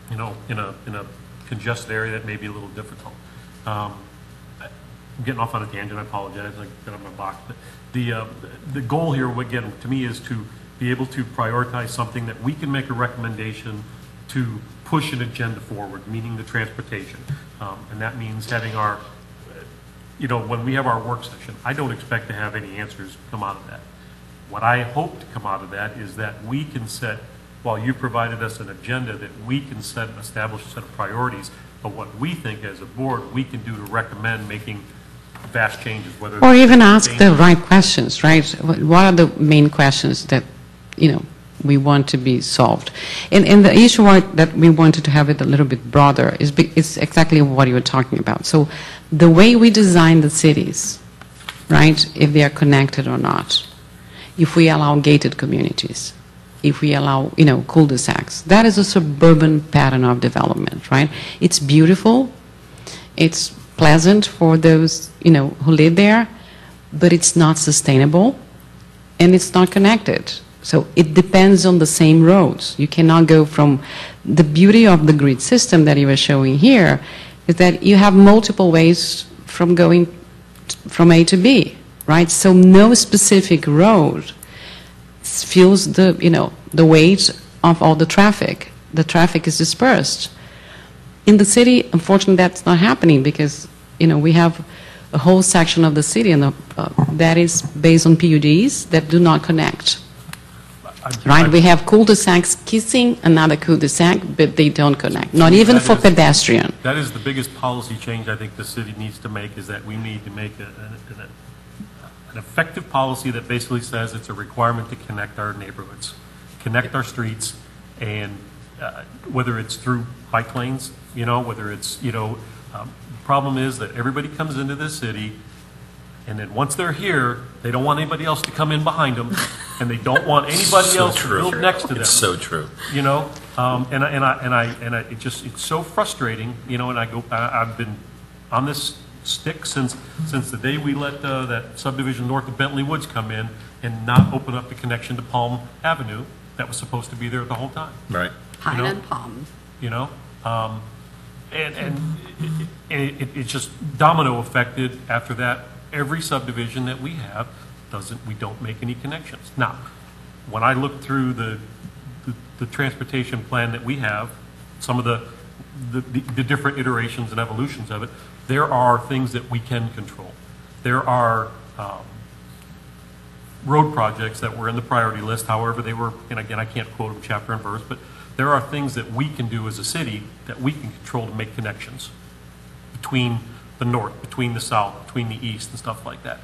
you know, in a congested area, that may be a little difficult. I'm getting off on a tangent, I apologize, I got on my box. But the goal here, again, to me, is to be able to prioritize something that we can make a recommendation to push an agenda forward, meaning the transportation. And that means having our, you know, when we have our work session, I don't expect to have any answers come out of that. What I hope to come out of that is that we can set, while you provided us an agenda, that we can establish a set of priorities of what we think as a board we can do to recommend making vast changes, whether Or even ask the right questions, right? What are the main questions that, you know, we want to be solved? And the issue that we wanted to have it a little bit broader is exactly what you were talking about. So the way we design the cities, right, if they are connected or not, if we allow gated communities, if we allow, you know, cul-de-sacs, that is a suburban pattern of development, right? It's beautiful, it's pleasant for those, you know, who live there, but it's not sustainable and it's not connected. So it depends on the same roads. You cannot go from, the beauty of the grid system that you were showing here is that you have multiple ways from going from A to B, right? So no specific road feels the, you know, the weight of all the traffic. The traffic is dispersed. In the city, unfortunately, that's not happening because, you know, we have a whole section of the city and that is based on PUDs that do not connect. Right? We have cul-de-sacs kissing another cul-de-sac, but they don't connect, not even for pedestrian. That is the biggest policy change I think the city needs to make, is that we need to make an effective policy that basically says it's a requirement to connect our neighborhoods, connect our streets, and whether it's through bike lanes, you know, whether it's, you know, the problem is that everybody comes into this city, and then once they're here, they don't want anybody else to come in behind them, and they don't want anybody else to build next to them. It's so true. You know, it just, it's so frustrating, you know, and I've been on this stick since the day we let that subdivision north of Bentley Woods come in and not open up the connection to Palm Avenue that was supposed to be there the whole time. Right. Pine You know? and Palm. You know, and it just domino affected after that. Every subdivision that we have we don't make any connections. Now, when I look through the transportation plan that we have, some of the different iterations and evolutions of it, there are things that we can control. There are road projects that were in the priority list, however they were, and again, I can't quote them chapter and verse, but there are things that we can do as a city that we can control to make connections between the north, between the south, between the east, and stuff like that.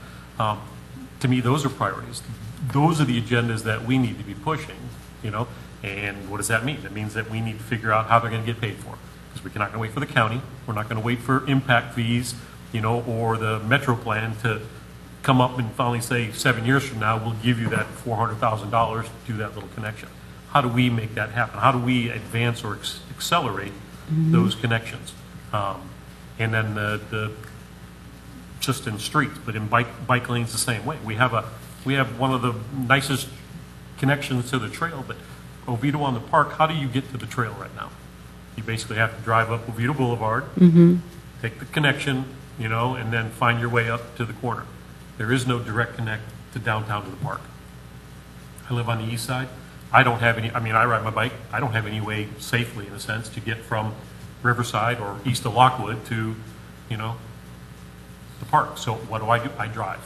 To me, those are priorities. Those are the agendas that we need to be pushing, you know, and what does that mean? That means that we need to figure out how they're going to get paid for, because we're not going to wait for the county, we're not going to wait for impact fees, you know, or the metro plan to come up and finally say 7 years from now, we'll give you that $400,000 to do that little connection. How do we make that happen? How do we advance or accelerate those connections? And then the just in streets, but in bike lanes the same way. We have one of the nicest connections to the trail, but Oviedo on the park, how do you get to the trail right now? You basically have to drive up Oviedo Boulevard, take the connection, you know, and then find your way up to the corner. There is no direct connect to downtown to the park. I live on the east side. I don't have any, I mean, I ride my bike. I don't have any way safely, in a sense, to get from Riverside or east of Lockwood to, you know, the park. So what do? I drive.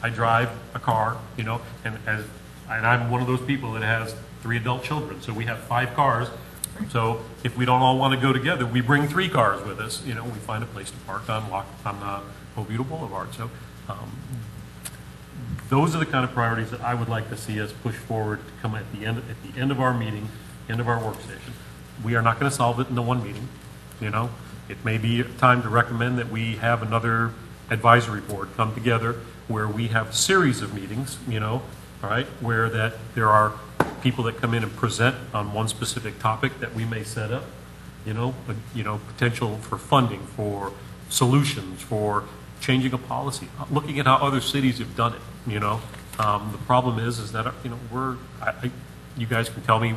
I drive a car, you know, and I'm one of those people that has 3 adult children. So we have 5 cars. So if we don't all want to go together, we bring 3 cars with us. You know, we find a place to park on Oviedo Boulevard. So those are the kind of priorities that I would like to see us push forward to come at the end of our meeting, end of our work session. We are not going to solve it in the one meeting. You know, it may be time to recommend that we have another advisory board come together where we have a series of meetings, you know, all right, where that there are people that come in and present on one specific topic that we may set up, potential for funding, for solutions, for changing a policy, looking at how other cities have done it, The problem is that, you guys can tell me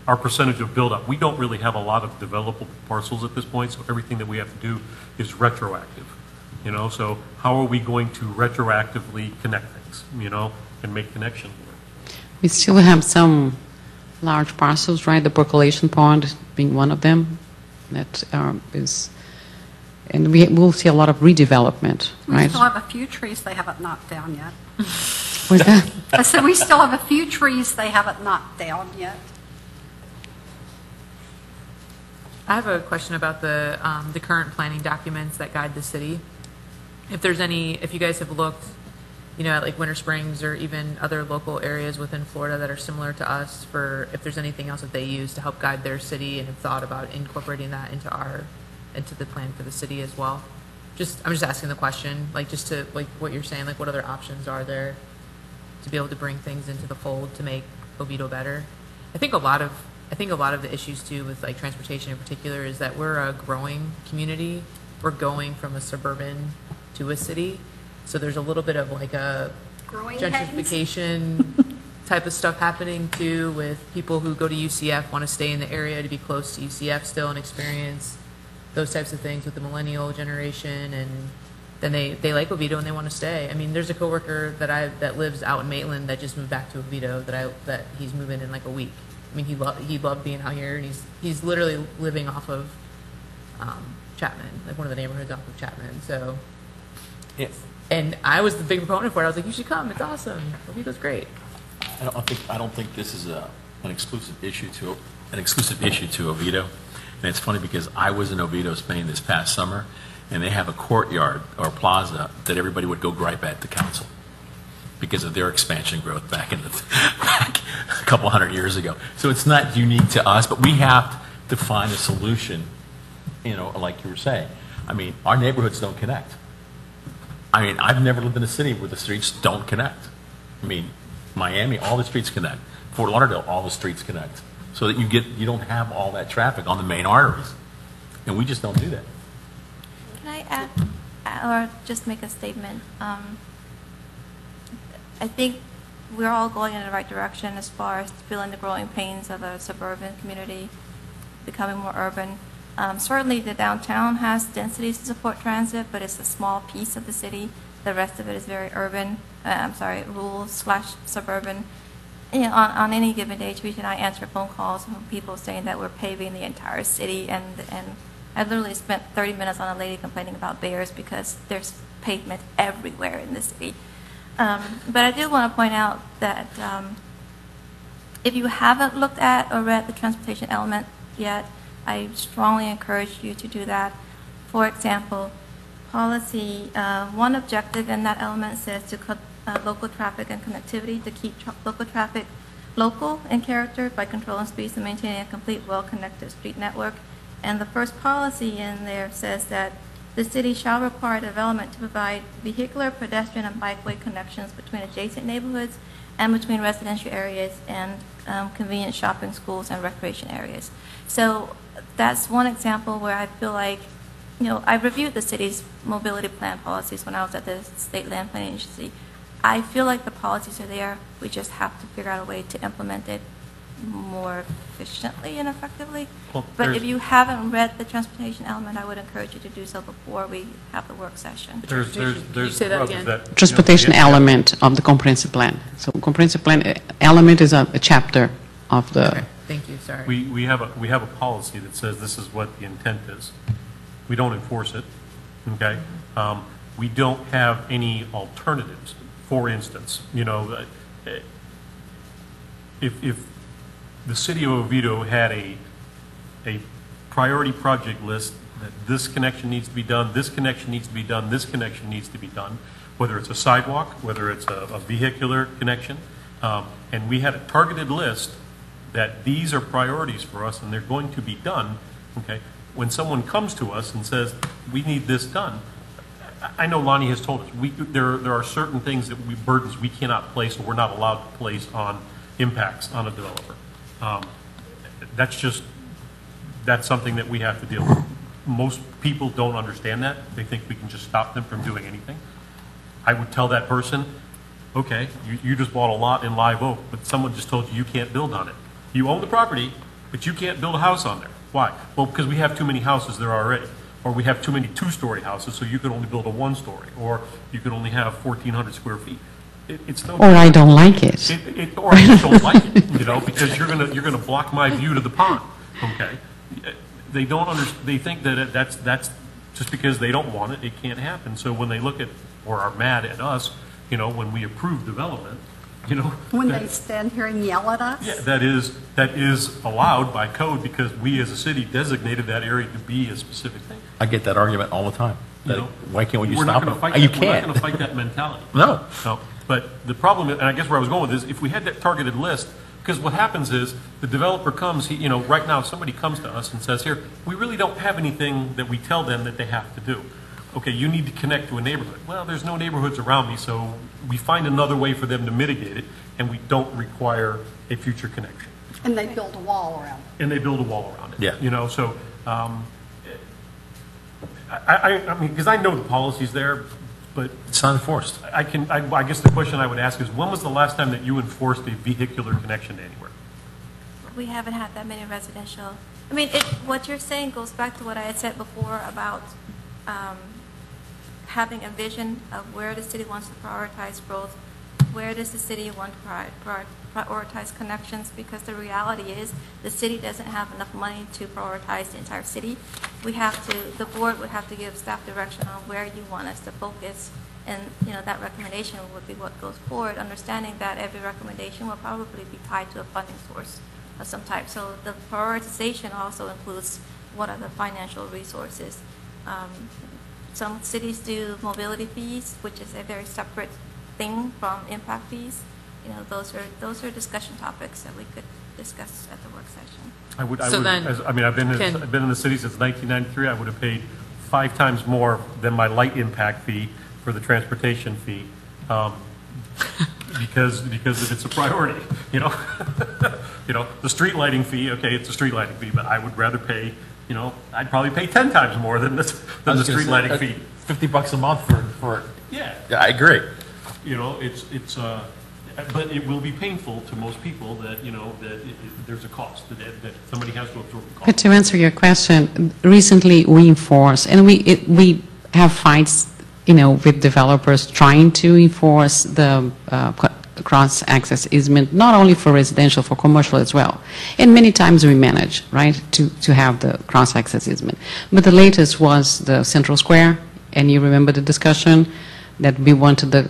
our percentage of build-up. We don't really have a lot of developable parcels at this point, so everything that we have to do is retroactive, So how are we going to retroactively connect things, and make connections? We still have some large parcels, right? The percolation pond being one of them. That is, and we will see a lot of redevelopment, We right? still have a few trees they haven't knocked down yet. What's that? I said we still have a few trees they haven't knocked down yet. I have a question about the current planning documents that guide the city. If you guys have looked, at like Winter Springs or even other local areas within Florida that are similar to us, for if there's anything else that they use to help guide their city and have thought about incorporating that into the plan for the city as well. I'm just asking the question, just to like what you're saying, like what other options are there to be able to bring things into the fold to make Oviedo better? I think a lot of the issues too with like transportation in particular is that we're a growing community. We're going from a suburban to a city, so there's a little bit of like a Growing gentrification type of stuff happening too, with people who go to UCF want to stay in the area to be close to UCF still and experience those types of things with the millennial generation, and then they like Oviedo and they want to stay. I mean, there's a coworker that lives out in Maitland that just moved back to Oviedo that he's moving in like a week. I mean, he loved being out here, and he's literally living off of Chapman, like one of the neighborhoods off of Chapman. So, Yes. and I was the big proponent for it. I was like, you should come. It's awesome. Oviedo's great. I don't think this is an exclusive issue to Oviedo. And it's funny because I was in Oviedo, Spain this past summer, and they have a courtyard or plaza that everybody would go gripe at the council because of their expansion growth back a couple hundred years ago. So it's not unique to us, but we have to find a solution, like you were saying. I mean, our neighborhoods don't connect. I mean, I've never lived in a city where the streets don't connect. I mean, Miami, all the streets connect. Fort Lauderdale, all the streets connect. So that you don't have all that traffic on the main arteries. And we just don't do that. Can I add, or just make a statement? I think we're all going in the right direction as far as feeling the growing pains of a suburban community becoming more urban. Certainly the downtown has densities to support transit, but it's a small piece of the city. The rest of it is very urban, rural/suburban. On any given day, Teresa and I answer phone calls from people saying that we're paving the entire city, and I literally spent 30 minutes on a lady complaining about bears because there's pavement everywhere in the city. But I do want to point out that if you haven't looked at or read the transportation element yet, I strongly encourage you to do that. For example, policy, one objective in that element says to cut local traffic and connectivity, to keep local traffic local in character by controlling speeds and maintaining a complete, well-connected street network. And the first policy in there says that the city shall require development to provide vehicular, pedestrian, and bikeway connections between adjacent neighborhoods and between residential areas and convenient shopping, schools, and recreation areas. So that's one example where I feel like, I reviewed the city's mobility plan policies when I was at the State Land Planning Agency. I feel like the policies are there. We just have to figure out a way to implement it more efficiently and effectively. Well, but if you haven't read the transportation element, I would encourage you to do so before we have the work session. There's Can you say that again? Transportation element of the comprehensive plan. So comprehensive plan element is a chapter of the. Okay. Thank you. Sorry. We have a policy that says this is what the intent is. We don't enforce it. Okay. We don't have any alternatives. For instance, if the city of Oviedo had a priority project list that this connection needs to be done, this connection needs to be done, this connection needs to be done, whether it's a sidewalk, whether it's a vehicular connection, and we had a targeted list that these are priorities for us and they're going to be done, okay, when someone comes to us and says, we need this done, I know Lonnie has told us, there are certain things burdens we cannot place or we're not allowed to place on, impacts on a developer. That's something that we have to deal with. Most people don't understand that. They think we can just stop them from doing anything. I would tell that person, okay, you just bought a lot in Live Oak, but someone just told you you can't build on it. You own the property, but you can't build a house on there. Why? Well, because we have too many houses there already. Or we have too many two-story houses, so you can only build a one-story. Or you can only have 1,400 square feet. It's no. Or I don't like it. Or I just don't like it, because you're gonna block my view to the pond. Okay, they don't understand. They think that that's just because they don't want it, it can't happen. So when they look at or are mad at us, when we approve development, When they stand here and yell at us? yeah, that is allowed by code because we as a city designated that area to be a specific thing. I get that argument all the time. Why can't you We're stop not going to it? fight You that. We're not can't. going to fight that mentality. No. No. But the problem, and I guess where I was going with this, if we had that targeted list, because what happens is the developer comes, right now, if somebody comes to us and says, here, we really don't have anything that we tell them that they have to do. Okay, you need to connect to a neighborhood. Well, there's no neighborhoods around me, so we find another way for them to mitigate it, and we don't require a future connection. And they build a wall around it. And they build a wall around it. Yeah. So, I mean, because I know the policy's there, but It's not enforced. I guess the question I would ask is, when was the last time that you enforced a vehicular connection to anywhere? We haven't had that many residential. I mean, what you're saying goes back to what I had said before about having a vision of where the city wants to prioritize growth, where does the city want to prioritize connections, because the reality is the city doesn't have enough money to prioritize the entire city. The board would have to give staff direction on where you want us to focus, and that recommendation would be what goes forward, understanding that every recommendation will probably be tied to a funding source of some type. So the prioritization also includes what are the financial resources. Some cities do mobility fees, which is a very separate thing from impact fees. Those are discussion topics that we could discuss at the work session. I've been in the city since 1993. I would have paid 5 times more than my light impact fee for the transportation fee, because it's a priority. The street lighting fee. Okay, it's a street lighting fee, but I would rather pay. I'd probably pay 10 times more than the street lighting fee. $50 a month for. Yeah, I agree. But it will be painful to most people that there's a cost that somebody has to absorb the cost. But to answer your question, recently we enforce, and we have fights, with developers trying to enforce the cross-access easement, not only for residential, for commercial as well. And many times we manage, right, to have the cross-access easement. But the latest was the Central Square, and you remember the discussion that we wanted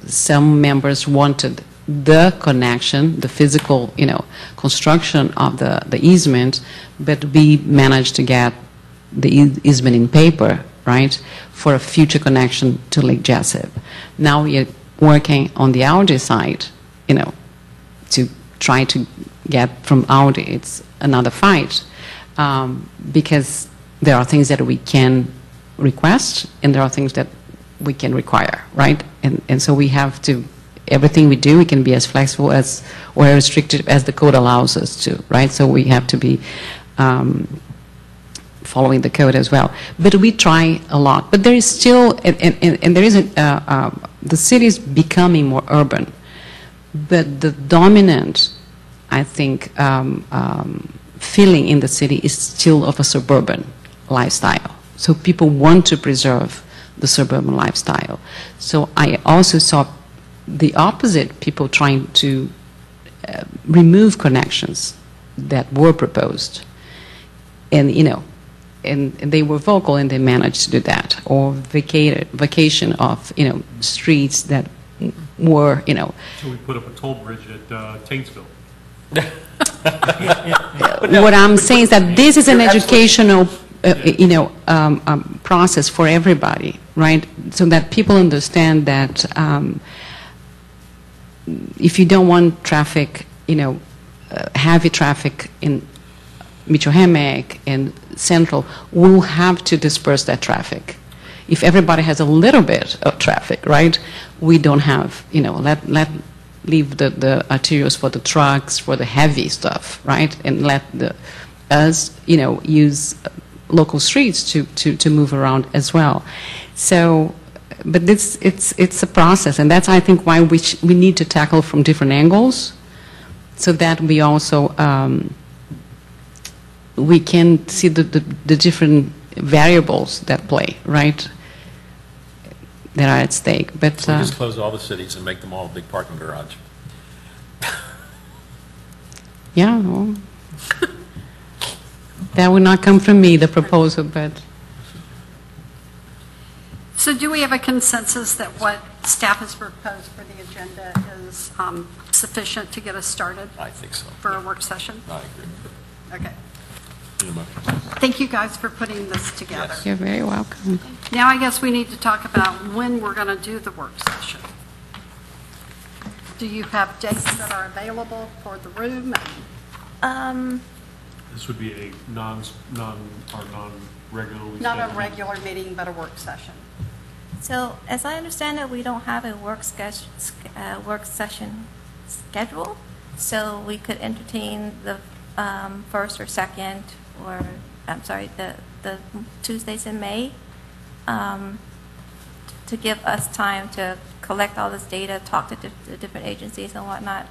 some members wanted the connection, the physical, construction of the easement, but we managed to get the easement in paper, right, for a future connection to Lake Jessup. Now we are working on the Audi side, to try to get from Audi. It's another fight, because there are things that we can request and there are things that we can require, right? And so we have to, everything we do, we can be as flexible as, or as restricted as the code allows us to, right? So we have to be following the code as well. But we try a lot. But there is still, and there isn't, the city is becoming more urban. But the dominant, I think, feeling in the city is still of a suburban lifestyle. So people want to preserve the suburban lifestyle. So I also saw the opposite, people trying to remove connections that were proposed. And, and they were vocal and they managed to do that. Or vacation of, streets that were, So we put up a toll bridge at Taintsville. What I'm saying is that this is an educational process for everybody, right? So that people understand that if you don't want traffic, heavy traffic in Michoacán and Central, we'll have to disperse that traffic. If everybody has a little bit of traffic, right, we don't have, let leave the arterials for the trucks, for the heavy stuff, right? And let us, use local streets to move around as well. So, but it's a process, and that's, I think, why we need to tackle from different angles, so that we also we can see the different variables that play, right, that are at stake. But We just close all the cities and make them all a big parking garage. yeah, well, that would not come from me, the proposal, but So do we have a consensus that what staff has proposed for the agenda is sufficient to get us started I think so. for a work session? I agree. Okay. Need a motion? Thank you guys for putting this together. Yes. you're very welcome. Now I guess we need to talk about when we're going to do the work session. Do you have dates that are available for the room? This would be a non-regularly. Not a scheduled- regular meeting, but a work session. So as I understand it, we don't have a work session schedule, so we could entertain the first or second, or, I'm sorry, the Tuesdays in May, to give us time to collect all this data, talk to the different agencies and whatnot.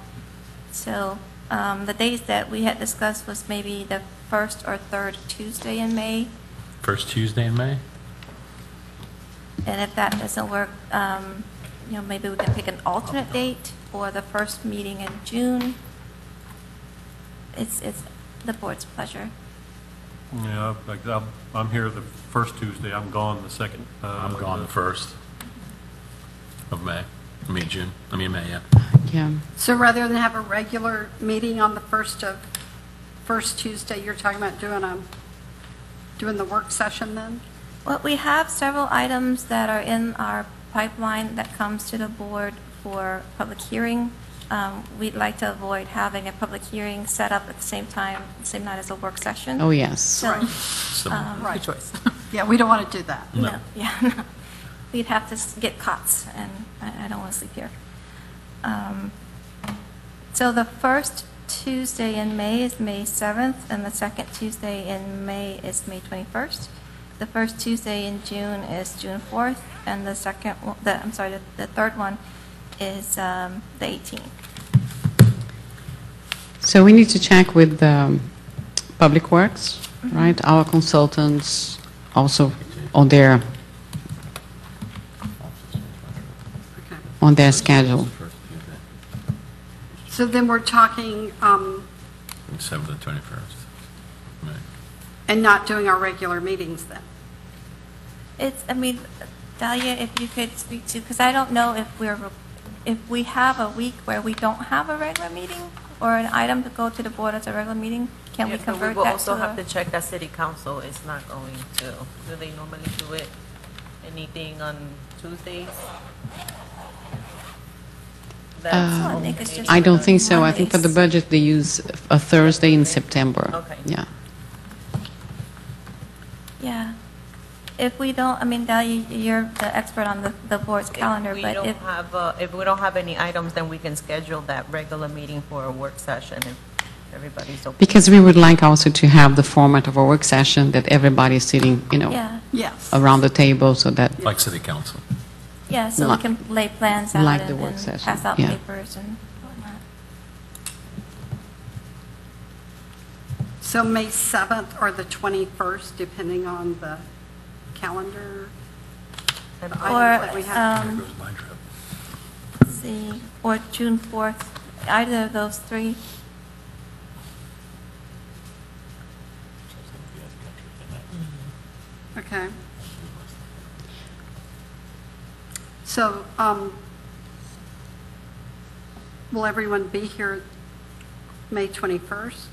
So the days that we had discussed was maybe the first or third Tuesday in May. First Tuesday in May? And if that doesn't work, maybe we can pick an alternate date or the first meeting in June. It's the board's pleasure. Yeah, I'm here the first Tuesday, I'm gone the second. I'm gone the 1st of May. May, yeah. Yeah. So rather than have a regular meeting on the first Tuesday, you're talking about doing the work session then? Well, we have several items that are in our pipeline that comes to the board for public hearing. We'd like to avoid having a public hearing set up at the same night as a work session. Oh, yes. So, Right. Good choice. Yeah, we don't want to do that. no. We'd have to get cots, and I don't want to sleep here. So the first Tuesday in May is May 7th, and the second Tuesday in May is May 21st. The first Tuesday in June is June 4th, and the third one is the 18th. So we need to check with Public Works, right? Our consultants also on their schedule. First Tuesday. So then we're talking, 7th and 21st. May. and not doing our regular meetings then? Dahlia, if you could speak to, because I don't know if we have a week where we don't have a regular meeting or an item to go to the board as a regular meeting, can we But convert we will that also to have a? to check that city council is not going to. Do they normally do it, anything on Tuesdays? I think it's just I don't think so. I think for the Mondays. budget, they use a Thursday in September. Okay. Yeah. Yeah. If we don't, Dahlia, you're the expert on the board's calendar, If we but don't have any items, then we can schedule that regular meeting for a work session if everybody's okay. Because we would like also to have the format of a work session that everybody is sitting, yeah, Yes. around the table so that, Like city council. yeah, so we Like- can lay plans out like the and work then session, pass out yeah. papers and whatnot. So May 7th or the 21st, depending on the calendar. And the items that we have. There goes my trip. Let's see, or June 4th, either of those three. Okay. So, will everyone be here May 21st?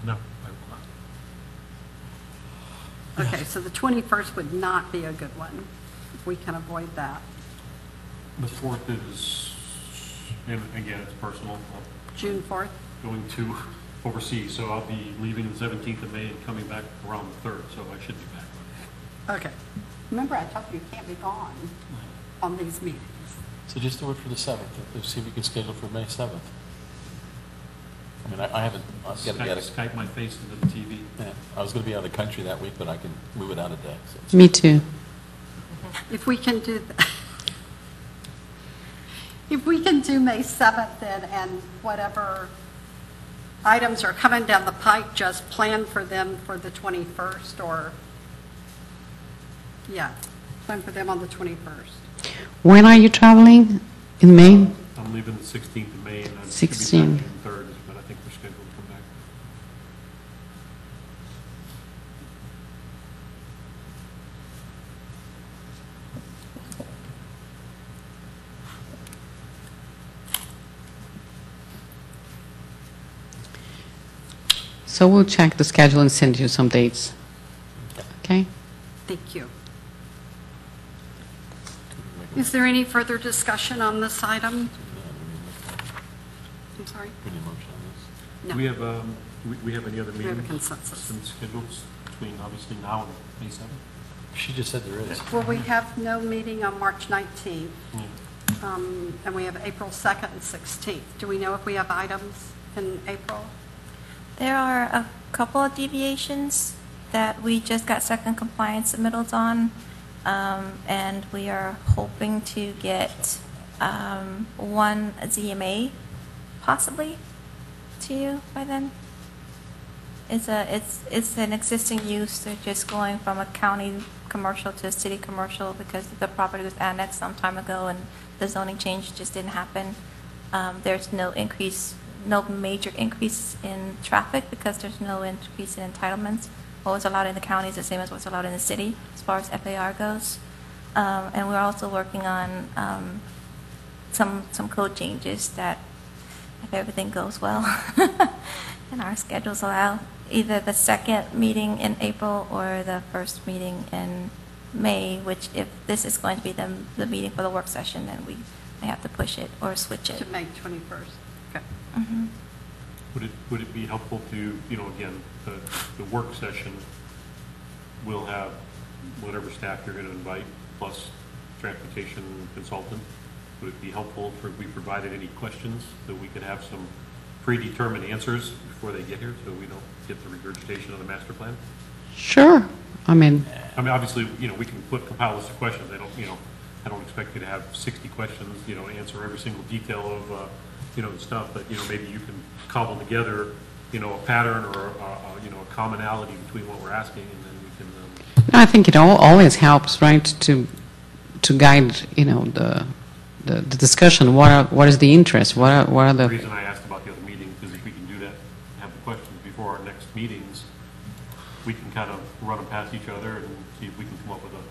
No, I will not. Okay, so the 21st would not be a good one, if we can avoid that. The 4th is, and again, it's personal. I'm June 4th? going to overseas, so I'll be leaving the 17th of May and coming back around the 3rd, so I should be back. Okay. Remember, I told you you can't be gone on these meetings. So just do it for the 7th. Let's see if we can schedule for May 7th. I mean, I haven't, I've got to be out of, Skype my face into the TV. yeah, I was going to be out of the country that week, but I can move it out a day. So it's- Me too. If we can do, if we can do May 7th then, and whatever items are coming down the pike, just plan for them for the 21st, or, yeah, plan for them on the 21st. When are you traveling? In May? I'm leaving the 16th of May, and I should be back 16. June 3rd, but I think we're scheduled to come back. So we'll check the schedule and send you some dates. Okay? Thank you. Is there any further discussion on this item? I'm sorry? We need a motion on this. No. Do we have any other We meetings? have a consensus. and schedules between obviously now and May 7th? She just said there is. Well, we have no meeting on March 19th, Yeah. and we have April 2nd and 16th. Do we know if we have items in April? There are a couple of deviations that we just got second compliance submittals on, and we are hoping to get one ZMA possibly to you by then. It's an existing use. They're just going from a county commercial to a city commercial because the property was annexed some time ago and the zoning change just didn't happen. There's no major increase in traffic because there's no increase in entitlements. What was allowed in the county is the same as what's allowed in the city as far as FAR goes. And we're also working on some code changes that, if everything goes well and our schedules allow, either the second meeting in April or the first meeting in May, which if this is going to be the meeting for the work session, then we may have to push it or switch it. To May 21st? Okay. Mhm. Would it be helpful to, again, the work session will have whatever staff you're going to invite, plus transportation consultant? Would it be helpful if we provided any questions that we could have some predetermined answers before they get here, so we don't get the regurgitation of the master plan? Sure. I mean, Obviously, we can compile a list of questions. I don't expect you to have 60 questions, answer every single detail of, the stuff, but, maybe you can cobble together, a pattern or, a commonality between what we're asking, and then we can, I think it always helps, right, to guide, the discussion. What is the interest? What are the the... reason I asked about the other meeting, because if we can do that, have the questions before our next meetings, we can kind of run them past each other and see if we can come up with a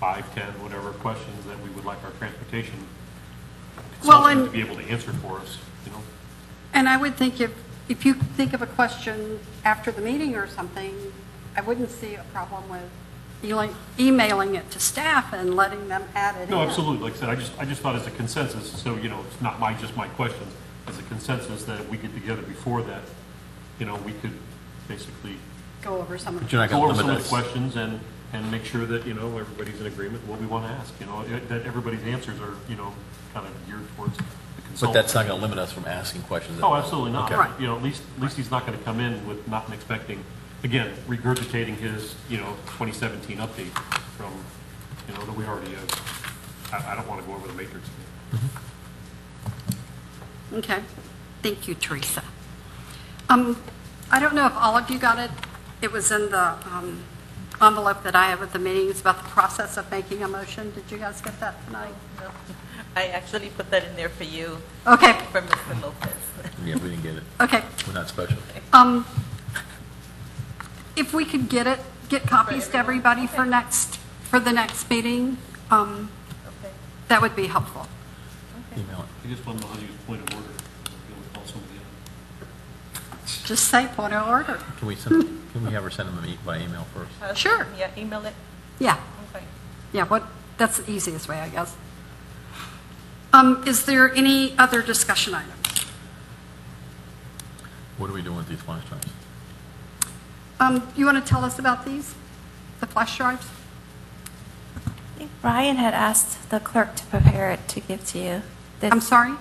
5, 10, whatever questions that we would like our transportation consultant to be able to answer for us, And I would think if you think of a question after the meeting or something, I wouldn't see a problem with emailing it to staff and letting them add it in. No, absolutely. Like I said, I just thought as a consensus, so, it's not just my questions, as a consensus that if we get together before that, we could basically Go over some of But you're not go going over to some limit of the us. questions and make sure that, everybody's in agreement with what we want to ask, that everybody's answers are, kind of geared towards the consultant. But that's not going to limit us from asking questions. Oh, absolutely not. Okay. Right. At least he's not going to come in with not expecting, again, regurgitating his, 2017 update from, that we already have. I don't want to go over the matrix again. Okay. Thank you, Teresa. I don't know if all of you got it. It was in the envelope that I have at the meeting. It's about the process of making a motion. Did you guys get that tonight? No. I actually put that in there for you, Okay. for Mr. Lopez. Yeah, we didn't get it. Okay. We're not special. If we could get copies to everybody for the next meeting, Okay. that would be helpful. Email it. I just want to know how to use point of order. I'll be able to call somebody up. Just say point of order. Can we have her send them by email first? Sure. Yeah, email it. Yeah. Okay. Yeah, that's the easiest way, I guess. Is there any other discussion items? What are we doing with these flash drives? You want to tell us about these, the flash drives? Brian had asked the clerk to prepare it to give to you. I'm sorry?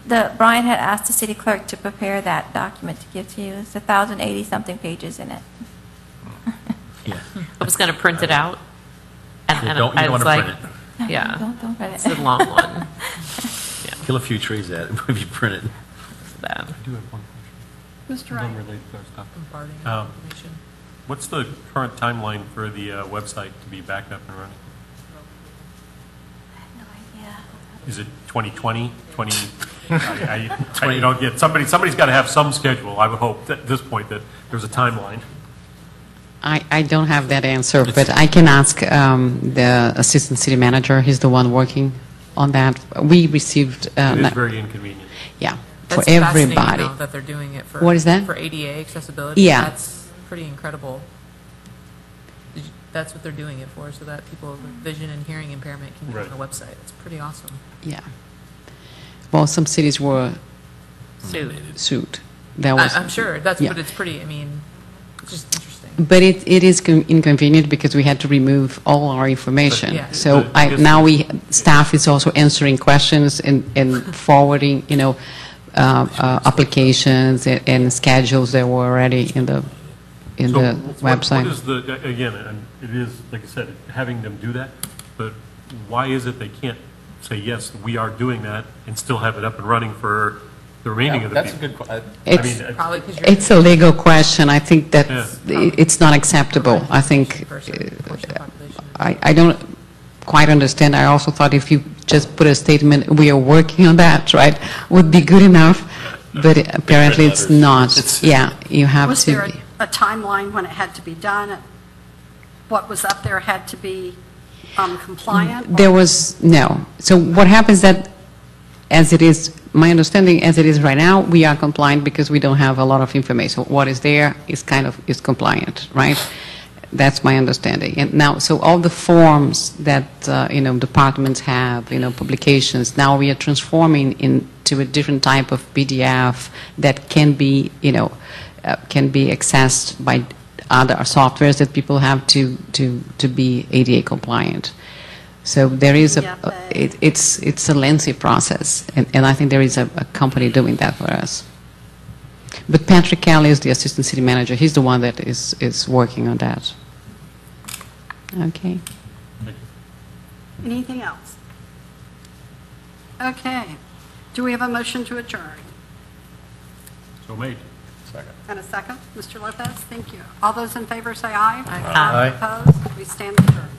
Brian had asked the city clerk to prepare that document to give to you. It's 1,080-something pages in it. Yeah. I was going to print it out, and You don't I was want to like, print it. yeah, Don't read it. it's a long one. Kill a few trees at it if you print it. It's bad. I do have one Mr. question, Wright? unrelated to our stuff. Bombarding Um, information. What's the current timeline for the website to be back up and running? No idea. Is it 2020, 20? You don't get, somebody's got to have some schedule, I would hope, at this point, that there's a timeline. I don't have that answer, but I can ask the assistant city manager. He's the one working on that. We received, It is very inconvenient. yeah, That's for everybody. fascinating, though, that they're doing it for. What is that? For ADA accessibility. Yeah. That's pretty incredible. That's what they're doing it for, so that people with vision and hearing impairment can get on Right. the website. It's pretty awesome. Yeah. Well, some cities were Suit. sued. That was, I'm sure, that's, yeah. but it's pretty, I mean, it's just interesting. But it is inconvenient because we had to remove all our information. Yeah. So But I guess- now staff is also answering questions and forwarding, applications and schedules that were already in the website. What is the, again, and it is, like I said, having them do that, but why is it they can't say, yes, we are doing that, and still have it up and running for the remaining of the That's a people? good question. It's, Probably because you're. it's a legal question. I think that Yeah. it's not acceptable. I think, Portion of the population. I don't quite understand. I also thought if you just put a statement, we are working on that, right, would be good enough, but apparently it's not. Yeah, you have Was to. there a timeline when it had to be done? What was up there had to be compliant? There was, no. So what happens that, as it is, my understanding as it is right now, we are compliant because we don't have a lot of information. What is there is is compliant, right? That's my understanding. And now, so all the forms that, departments have, publications, now we are transforming into a different type of PDF that can be, can be accessed by other softwares that people have to be ADA compliant. So there is it's a lengthy process, and I think there is a company doing that for us. But Patrick Kelly is the assistant city manager. He's the one that is working on that. Okay. Anything else? Okay. Do we have a motion to adjourn? So made. And a second? Mr. Lopez, thank you. All those in favor say aye. Aye. Opposed? We stand adjourned.